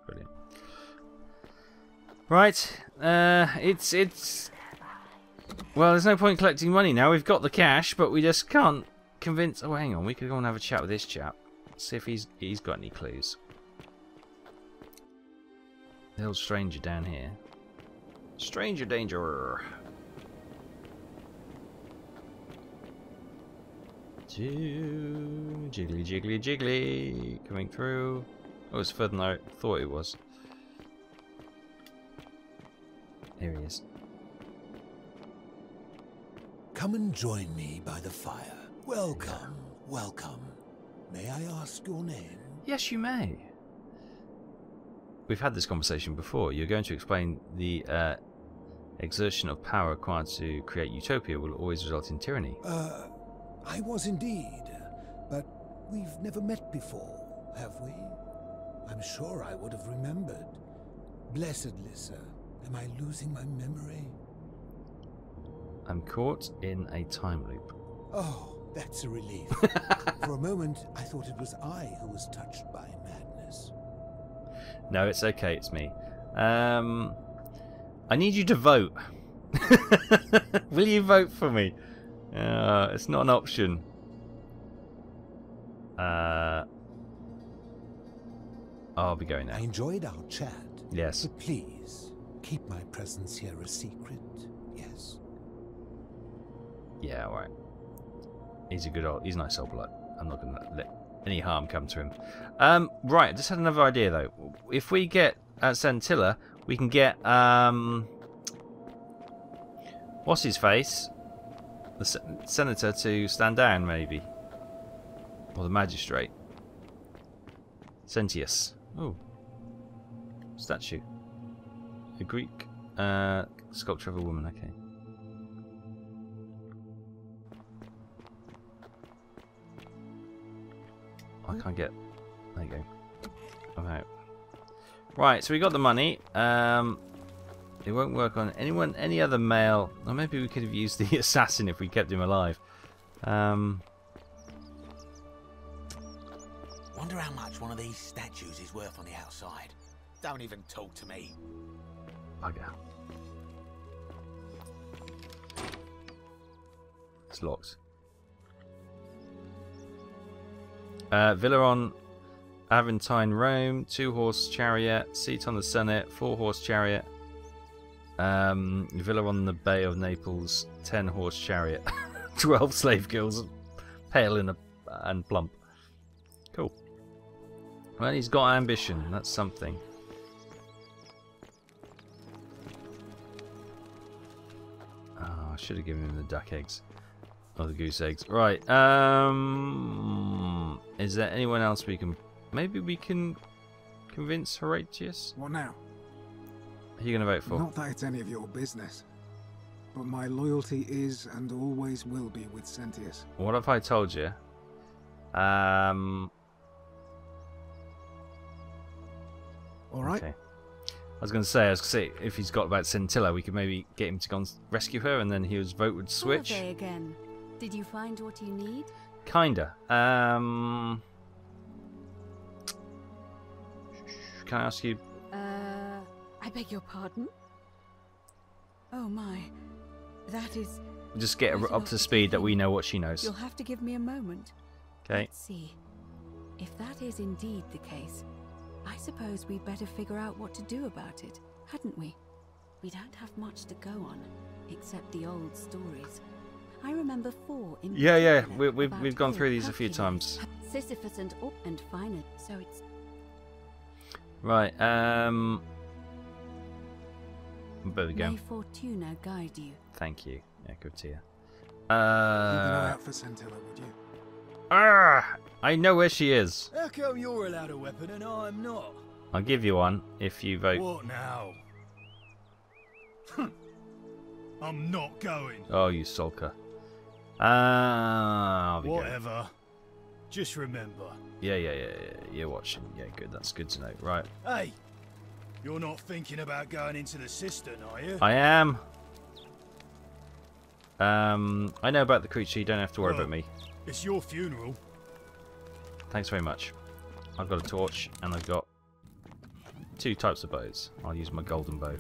Brilliant. Right, it's... Well, there's no point collecting money now. We've got the cash, but we just can't convince... Oh, hang on, we could go and have a chat with this chap. See if he's got any clues. The old stranger down here. Stranger danger. Jiggly. Coming through. Oh, it's further than I thought it was. Here he is. Come and join me by the fire. Welcome. May I ask your name? Yes, you may. We've had this conversation before. You're going to explain the exertion of power required to create utopia will always result in tyranny. I was indeed. But we've never met before, have we? I'm sure I would have remembered. Blessed Lissa, am I losing my memory? I'm caught in a time loop. Oh, that's a relief. For a moment, I thought it was I who was touched by madness. No, it's okay, it's me. I need you to vote. Will you vote for me? It's not an option. I'll be going now. I enjoyed our chat. Yes. But please, keep my presence here a secret. Yes. Yeah, alright. He's a nice old bloke. I'm not going to let any harm come to him. Right, I just had another idea though. If we get Centilla, we can get what's his face? The senator to stand down, maybe, or the magistrate. Sentius. Oh, statue. A Greek sculpture of a woman. Okay. I can't get. There you go. I'm out. Right, so we got the money. It won't work on any other male. Or maybe we could have used the assassin if we kept him alive. Wonder how much one of these statues is worth on the outside. Don't even talk to me. Bugger. It's locked. Villa on Aventine, Rome, 2-horse chariot, seat on the Senate, 4-horse chariot. Villa on the Bay of Naples, 10-horse chariot, 12 slave girls, pale and plump. Cool. Well, he's got ambition. That's something. Oh, I should have given him the duck eggs. Or the goose eggs. Right. Is there anyone else we can... Maybe we can convince Horatius? What now? Who are you going to vote for? Not that it's any of your business. But my loyalty is and always will be with Sentius. What have I told you? Alright. Okay. I was going to say, if he's got about Scintilla, we could maybe get him to go and rescue her, and then his vote would switch. Who are they again? Did you find what you need? Kinda. Can I ask you? I beg your pardon? Oh my. That is... Just get her up to speed that we know what she knows. You'll have to give me a moment. Okay. Let's see. If that is indeed the case, I suppose we'd better figure out what to do about it, hadn't we? We don't have much to go on, except the old stories. I remember 4 in Yeah. We've gone through these a few times. Sisyphus and finally, so it's... Right, there we go. May Fortuna guide you. Thank you. Yeah, good to you. Keep an eye out for Scintilla, would you? I know where she is. How come you're allowed a weapon and I'm not? I'll give you one if you vote. What now? I'm not going. Oh, you sulker. Whatever. Just remember. Yeah. You're watching. Yeah, good. That's good to know. Right. Hey, you're not thinking about going into the cistern, are you? I am. I know about the creature. You don't have to worry about me. It's your funeral. Thanks very much. I've got a torch and I've got 2 types of bows. I'll use my golden bow.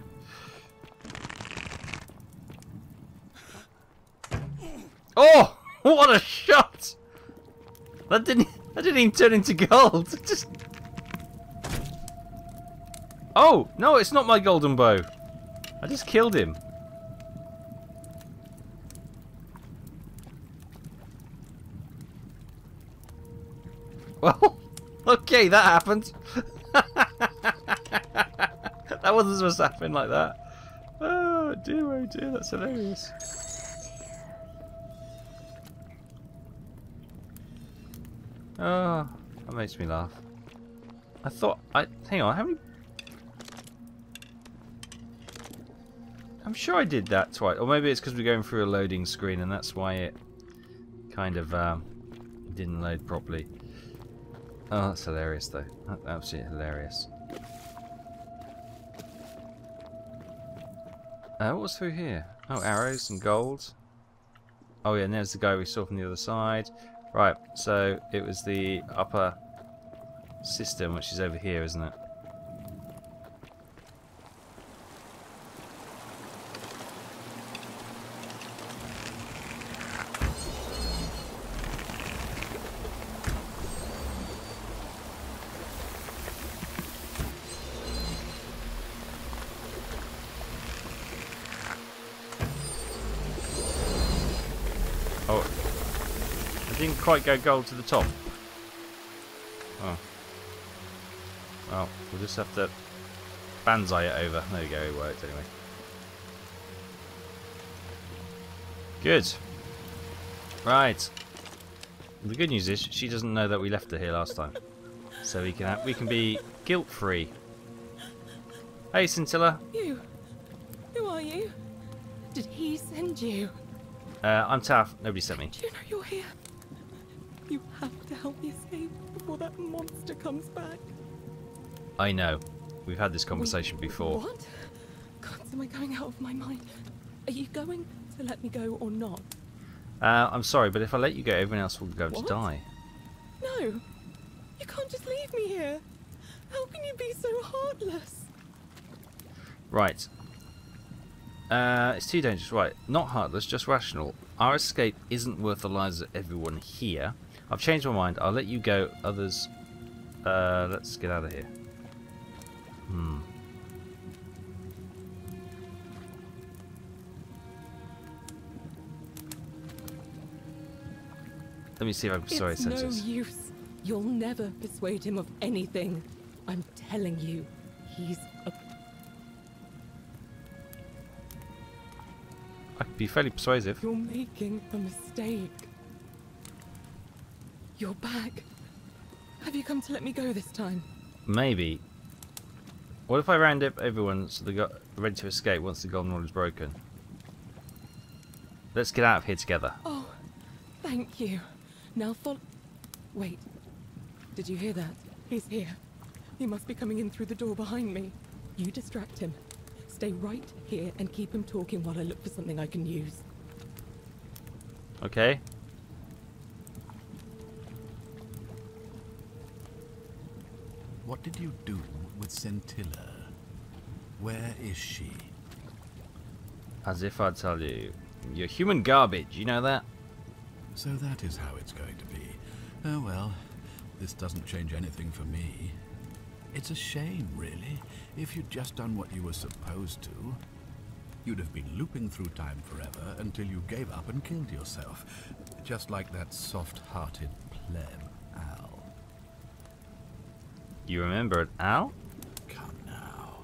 Oh! What a shot! That didn't even turn into gold. Just... Oh! No, it's not my golden bow. I just killed him. Well, okay, that happened. That wasn't supposed to happen like that. Oh dear, that's hilarious. Oh, that makes me laugh. Hang on, how many... I'm sure I did that twice. Or maybe it's because we're going through a loading screen and that's why it kind of didn't load properly. Oh, that's hilarious though. That's absolutely hilarious. What was through here? Oh, arrows and gold. Oh yeah, and there's the guy we saw from the other side. Right, so it was the upper system, which is over here, isn't it? Oh, I didn't quite go gold to the top. Oh. Well, we'll just have to banzai it over. There we go, it worked anyway. Good. Right. The good news is she doesn't know that we left her here last time, so we can be guilt-free. Hey, Scintilla. You. Who are you? Did he send you? I'm Taff. Nobody sent me. Do you know you're here? You have to help me escape before that monster comes back. I know. We've had this conversation before. What? God, am I going out of my mind? Are you going to let me go or not? I'm sorry, but if I let you go, everyone else will go to die. No! You can't just leave me here! How can you be so heartless? Right. It's too dangerous. Right. Not heartless, just rational. Our escape isn't worth the lives of everyone here. I've changed my mind. I'll let you go. Others... let's get out of here. Let me see if I can persuade senses. It's no use. You'll never persuade him of anything. I'm telling you, he's a... I can be fairly persuasive. You're making a mistake. You're back. Have you come to let me go this time? Maybe. What if I round up everyone so they got ready to escape once the golden rule is broken? Let's get out of here together. Oh, thank you. Now follow... Wait. Did you hear that? He's here. He must be coming in through the door behind me. You distract him. Stay right here and keep him talking while I look for something I can use. Okay. What did you do with Scintilla? Where is she? As if I'd tell you. You're human garbage, you know that? So that is how it's going to be. Oh well, this doesn't change anything for me. It's a shame, really. If you'd just done what you were supposed to, you'd have been looping through time forever until you gave up and killed yourself. Just like that soft-hearted pleb, Al. You remembered Al? Come now.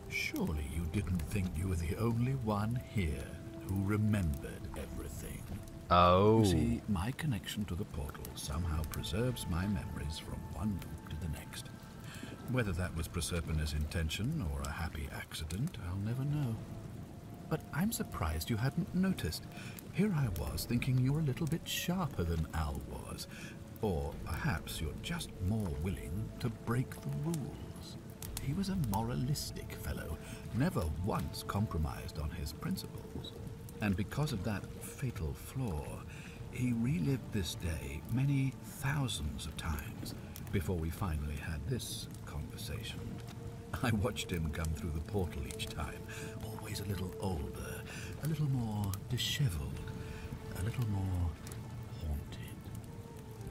Surely you didn't think you were the only one here who remembered everything. Oh. You see, my connection to the portal somehow preserves my memories from one loop to the next. Whether that was Proserpina's intention or a happy accident, I'll never know. But I'm surprised you hadn't noticed. Here I was thinking you're a little bit sharper than Al was. Or perhaps you're just more willing to break the rules. He was a moralistic fellow, never once compromised on his principles. And because of that fatal flaw, he relived this day many thousands of times before we finally had this conversation. I watched him come through the portal each time, always a little older, a little more disheveled, a little more haunted.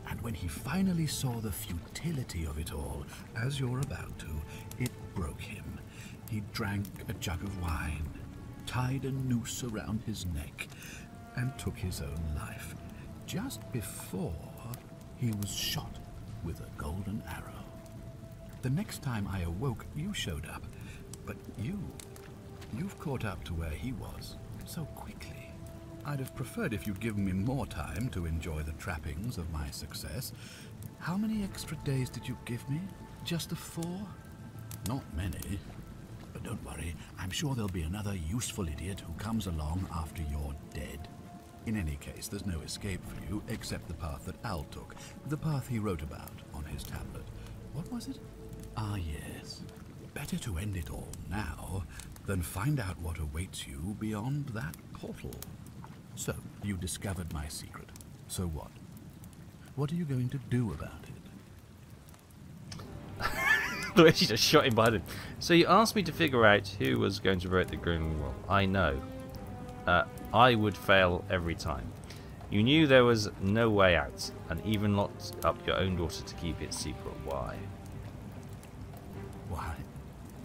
And when he finally saw the futility of it all, as you're about to, it broke him. He drank a jug of wine, tied a noose around his neck, and took his own life, just before he was shot with a golden arrow. The next time I awoke, you showed up, but you've caught up to where he was so quickly. I'd have preferred if you'd given me more time to enjoy the trappings of my success. How many extra days did you give me? Just the 4? Not many. But don't worry, I'm sure there'll be another useful idiot who comes along after you're dead. In any case, there's no escape for you except the path that Al took, the path he wrote about on his tablet. What was it? Ah, yes. Better to end it all now than find out what awaits you beyond that portal. So, you discovered my secret. So what? What are you going to do about it? The way she just shot him behind him. So you asked me to figure out who was going to break the golden rule. I know. I would fail every time. You knew there was no way out, and even locked up your own daughter to keep it secret. Why? Why?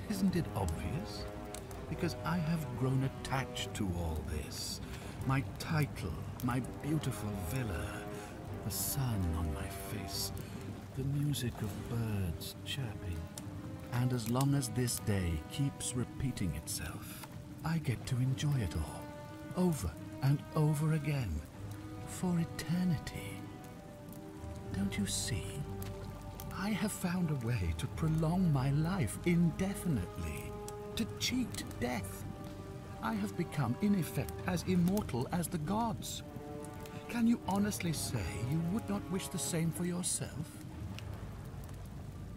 Isn't it obvious? Because I have grown attached to all this. My title, my beautiful villa, the sun on my face, the music of birds chirping. And as long as this day keeps repeating itself, I get to enjoy it all, over and over again, for eternity. Don't you see? I have found a way to prolong my life indefinitely, to cheat death. I have become, in effect, as immortal as the gods. Can you honestly say you would not wish the same for yourself?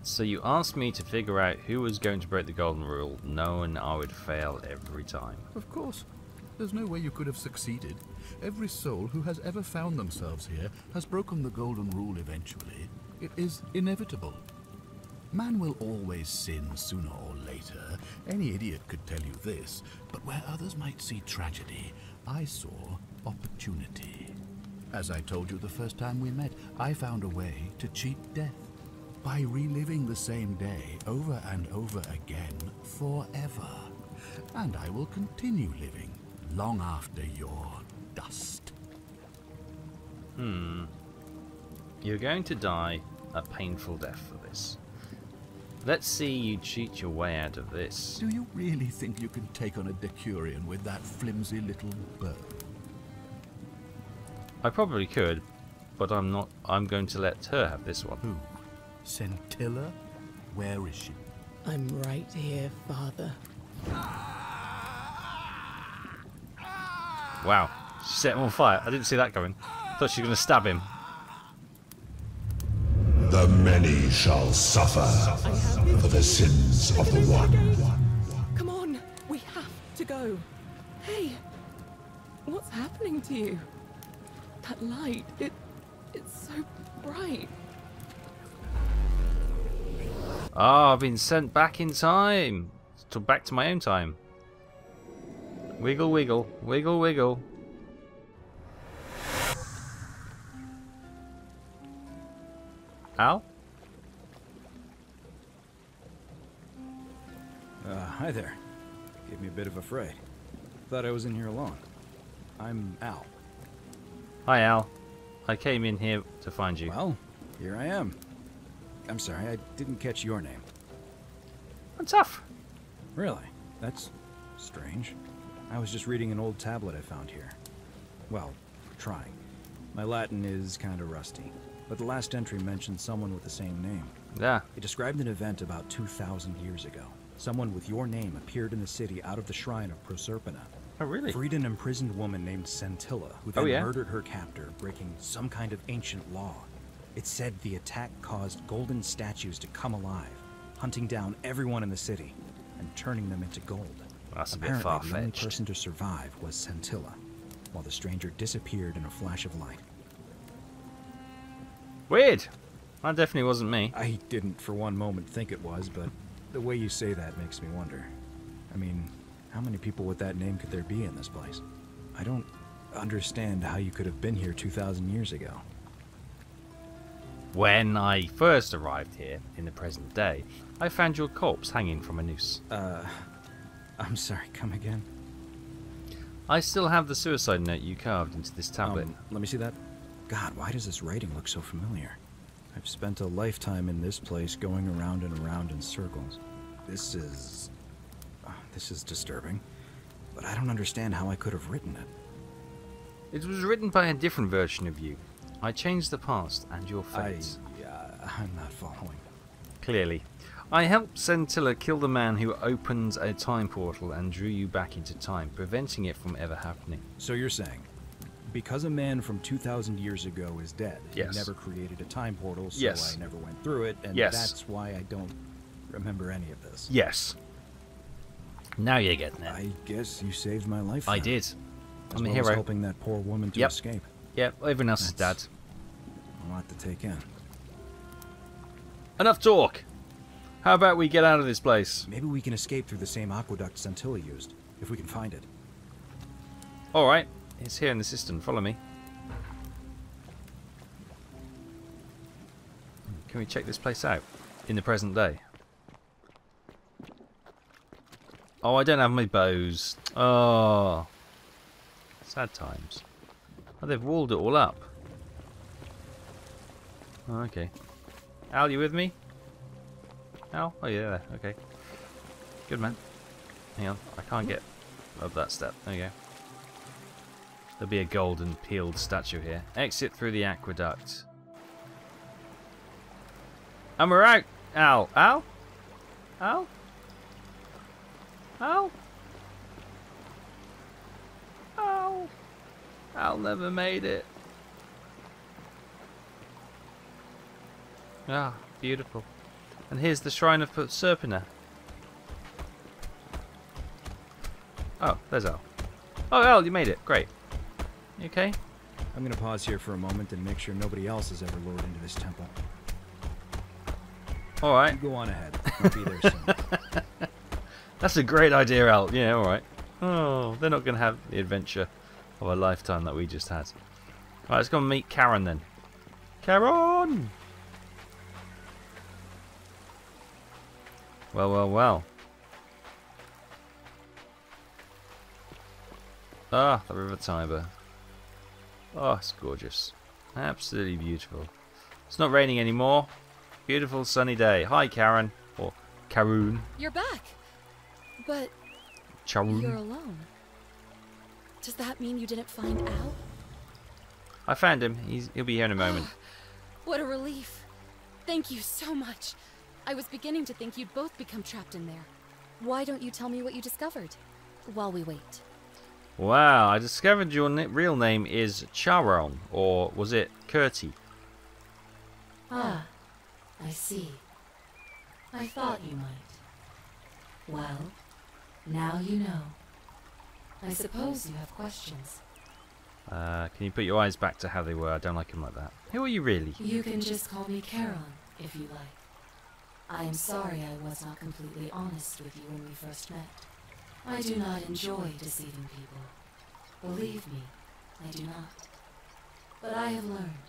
So you asked me to figure out who was going to break the golden rule, knowing I would fail every time. Of course. There's no way you could have succeeded. Every soul who has ever found themselves here has broken the golden rule eventually. It is inevitable. Man will always sin sooner or later. Any idiot could tell you this. But where others might see tragedy, I saw opportunity. As I told you the first time we met, I found a way to cheat death. By reliving the same day over and over again forever. And I will continue living long after your dust. You're going to die a painful death for this. Let's see you cheat your way out of this. Do you really think you can take on a Decurion with that flimsy little bow? I probably could, but I'm not. I'm going to let her have this one. Who? Scintilla? Where is she? I'm right here, Father. Wow, she set him on fire. I didn't see that coming. Thought she was going to stab him. The many shall suffer for the sins of the one. Come on, we have to go. Hey, what's happening to you? That light, it's so bright. Ah, I've been sent back in time. Back to my own time. Wiggle, wiggle, wiggle, wiggle. Al? Hi there. Gave me a bit of a fright. Thought I was in here alone. I'm Al. Hi, Al. I came in here to find you. Well, here I am. I'm sorry, I didn't catch your name. I'm Tough. Really? That's strange. I was just reading an old tablet I found here. Well, trying. My Latin is kind of rusty, but the last entry mentioned someone with the same name. Yeah. It described an event about 2,000 years ago. Someone with your name appeared in the city out of the shrine of Proserpina. Oh, really? Freed an imprisoned woman named Scintilla, who then murdered her captor, breaking some kind of ancient law. It said the attack caused golden statues to come alive, hunting down everyone in the city and turning them into gold. That's a bit Apparently, far-fetched. the only person to survive was Scintilla, while the stranger disappeared in a flash of light. Weird. That definitely wasn't me. I didn't for one moment think it was, but the way you say that makes me wonder. I mean, how many people with that name could there be in this place? I don't understand how you could have been here 2,000 years ago. When I first arrived here, in the present day, I found your corpse hanging from a noose. I'm sorry, come again? I still have the suicide note you carved into this tablet. Let me see that. God, why does this writing look so familiar? I've spent a lifetime in this place going around and around in circles. This is disturbing, but I don't understand how I could have written it. It was written by a different version of you. I changed the past and your fate. I'm not following. Clearly. I helped Scintilla kill the man who opened a time portal and drew you back into time, preventing it from ever happening. So you're saying, because a man from 2,000 years ago is dead, Yes. he never created a time portal, so Yes. I never went through it, and Yes. that's why I don't remember any of this. Yes. Now you're getting it. I guess you saved my life. I then. did. As I'm a well as hero. helping that poor woman to Yep. escape. Yep, everyone else is dead. A lot to take in. Enough talk! How about we get out of this place? Maybe we can escape through the same aqueduct Scintilla used, if we can find it. Alright, it's here in the system. Follow me. Can we check this place out in the present day? Oh, I don't have my bows. Oh, sad times. Oh, they've walled it all up. Oh, okay. Al, you with me? Al? Oh, yeah, there. Okay. Good, man. Hang on. I can't get up that step. There you go. There'll be a golden peeled statue here. Exit through the aqueduct. And we're out! Al! Al? Al? Al? Al? Al never made it. Ah, beautiful. And here's the Shrine of Serpina. Oh, there's Al. Oh, Al, you made it. Great. You okay? I'm gonna pause here for a moment and make sure nobody else has ever lured into this temple. Alright. You go on ahead. I'll be there soon. That's a great idea, Al. Yeah, alright. Oh, they're not going to have the adventure of a lifetime that we just had. Alright, let's go and meet Karen then. Karen! Well, well, well. Ah, the River Tiber. Oh, it's gorgeous. Absolutely beautiful. It's not raining anymore. Beautiful sunny day. Hi, Karen. Or Karun. You're back. But Charun. you're alone. Does that mean you didn't find Al? I found him. He'll be here in a moment. What a relief. Thank you so much. I was beginning to think you'd both become trapped in there. Why don't you tell me what you discovered while we wait? Wow, I discovered your real name is Charon, or was it Curti? Ah, I see. I thought you might. Well, now you know. I suppose you have questions. Can you put your eyes back to how they were? I don't like them like that. Who are you really? You can just call me Charon, if you like. I am sorry I was not completely honest with you when we first met. I do not enjoy deceiving people. Believe me, I do not. But I have learned,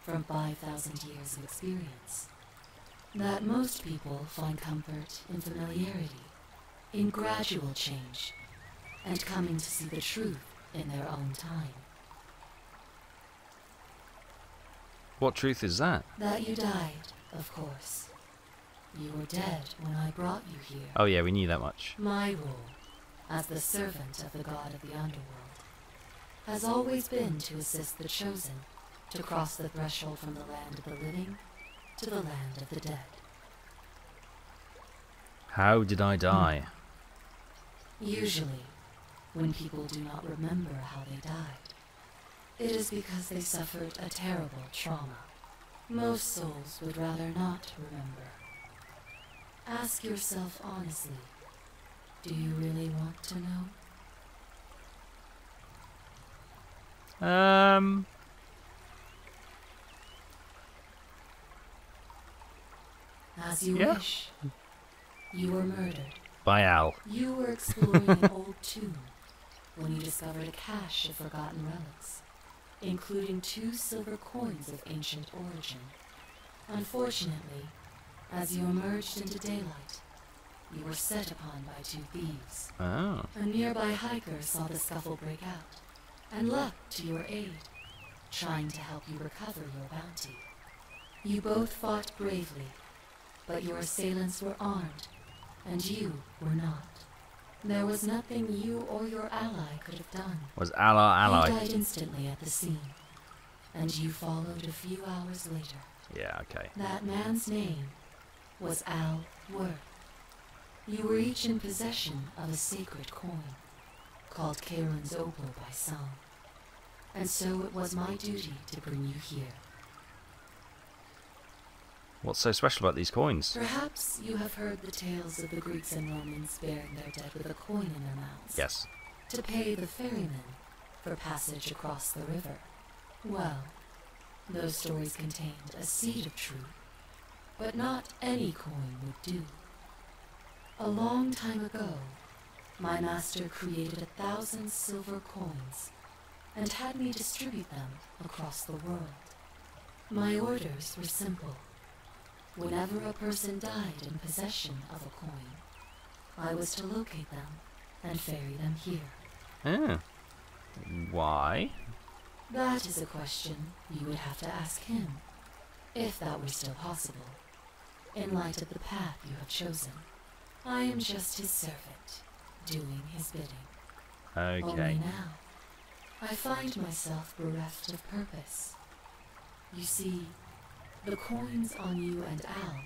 from 5,000 years of experience, that most people find comfort in familiarity, in gradual change, and coming to see the truth in their own time. What truth is that? That you died, of course. You were dead when I brought you here. Oh yeah, we knew that much. My role, as the servant of the god of the underworld, has always been to assist the chosen to cross the threshold from the land of the living to the land of the dead. How did I die? Usually, when people do not remember how they died, it is because they suffered a terrible trauma. Most souls would rather not remember. Ask yourself honestly, do you really want to know? As you wish. You were murdered. By Al. You were exploring an old tomb when you discovered a cache of forgotten relics, including 2 silver coins of ancient origin. Unfortunately, as you emerged into daylight, you were set upon by 2 thieves. Oh. A nearby hiker saw the scuffle break out and leapt to your aid, trying to help you recover your bounty. You both fought bravely, but your assailants were armed, and you were not. There was nothing you or your ally could have done. Was Al our ally? He died instantly at the scene, and you followed a few hours later. Yeah, okay. That man's name was Al Worth. You were each in possession of a sacred coin, called Charon's Opal by some, and so it was my duty to bring you here. What's so special about these coins? Perhaps you have heard the tales of the Greeks and Romans burying their dead with a coin in their mouths. Yes. To pay the ferryman for passage across the river. Well, those stories contained a seed of truth, but not any coin would do. A long time ago, my master created 1,000 silver coins and had me distribute them across the world. My orders were simple. Whenever a person died in possession of a coin, I was to locate them and ferry them here. Oh. Why? That is a question you would have to ask him, if that were still possible, in light of the path you have chosen. I am just his servant, doing his bidding. Okay. Only now, I find myself bereft of purpose. You see, the coins on you and Al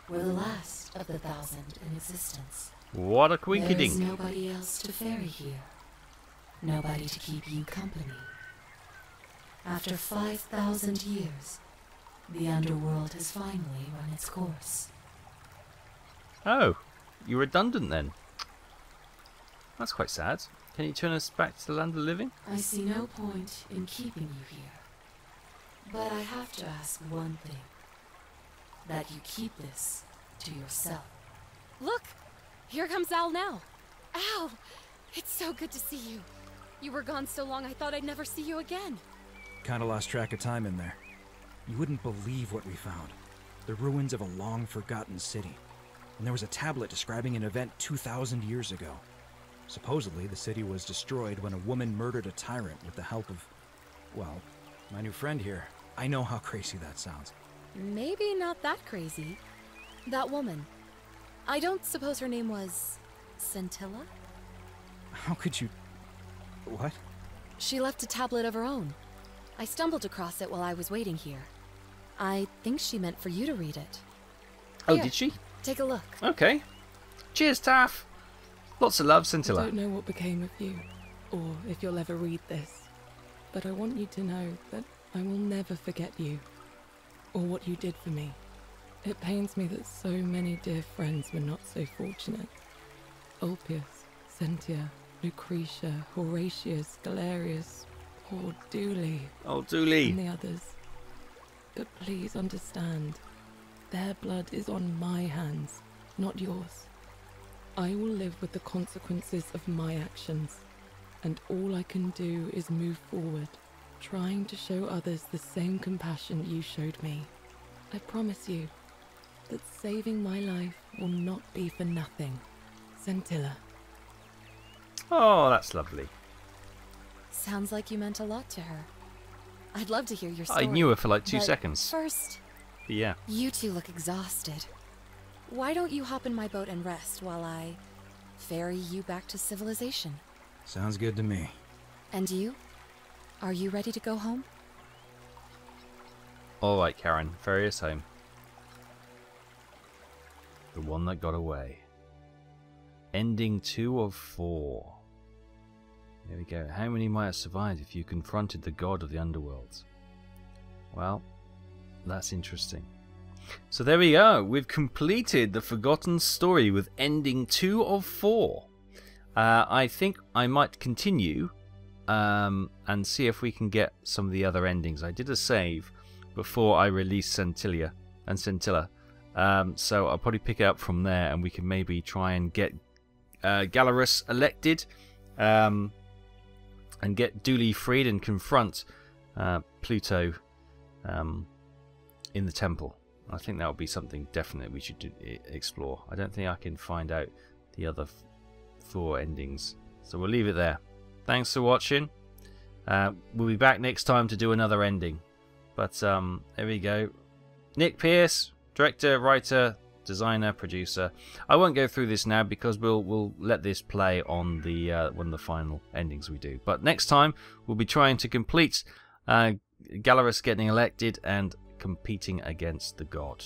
were the last of the 1,000 in existence. What a quinkydink. There is nobody else to ferry here. Nobody to keep you company. After 5,000 years, The underworld has finally run its course. Oh, you're redundant then. That's quite sad. Can you turn us back to the land of the living? I see no point in keeping you here. But I have to ask one thing. That you keep this to yourself. Look! Here comes Al now. Al! It's so good to see you. You were gone so long I thought I'd never see you again. Kinda lost track of time in there. You wouldn't believe what we found. The ruins of a long-forgotten city. And there was a tablet describing an event 2,000 years ago. Supposedly, the city was destroyed when a woman murdered a tyrant with the help of, well, my new friend here. I know how crazy that sounds. Maybe not that crazy. That woman. I don't suppose her name was... Scintilla? How could you... What? She left a tablet of her own. I stumbled across it while I was waiting here. I think she meant for you to read it. Oh, Here, did she? Take a look. Okay. Cheers, Taff. Lots of love, Scintilla. I don't know what became of you, or if you'll ever read this, but I want you to know that I will never forget you, or what you did for me. It pains me that so many dear friends were not so fortunate. Ulpius, Sentia, Lucretia, Horatius, Galerius, poor Dooley. Oh, Dooley. And the others. But please understand, their blood is on my hands, not yours. I will live with the consequences of my actions, and all I can do is move forward, trying to show others the same compassion you showed me. I promise you that saving my life will not be for nothing. Scintilla. Oh, that's lovely. Sounds like you meant a lot to her. I'd love to hear your story. I knew her for like 2 but seconds. First, But yeah. you two look exhausted. Why don't you hop in my boat and rest while I ferry you back to civilization? Sounds good to me. And you? Are you ready to go home? Alright, Karen. Ferry us home. The one that got away. Ending 2 of 4. There we go. How many might have survived if you confronted the god of the underworld? Well, that's interesting. So there we go. We've completed the Forgotten Story with ending 2 of 4. I think I might continue and see if we can get some of the other endings. I did a save before I released Scintilla. So I'll probably pick it up from there and we can maybe try and get Gallerus elected and get Dooley freed and confront Pluto in the temple. I think that would be something definite we should explore. I don't think I can find out the other 4 endings. So we'll leave it there. Thanks for watching. We'll be back next time to do another ending. But there we go. Nick Pierce, director, writer, designer, producer. I won't go through this now because we'll let this play on the one of the final endings we do. But next time we'll be trying to complete Gallerus getting elected and competing against the god.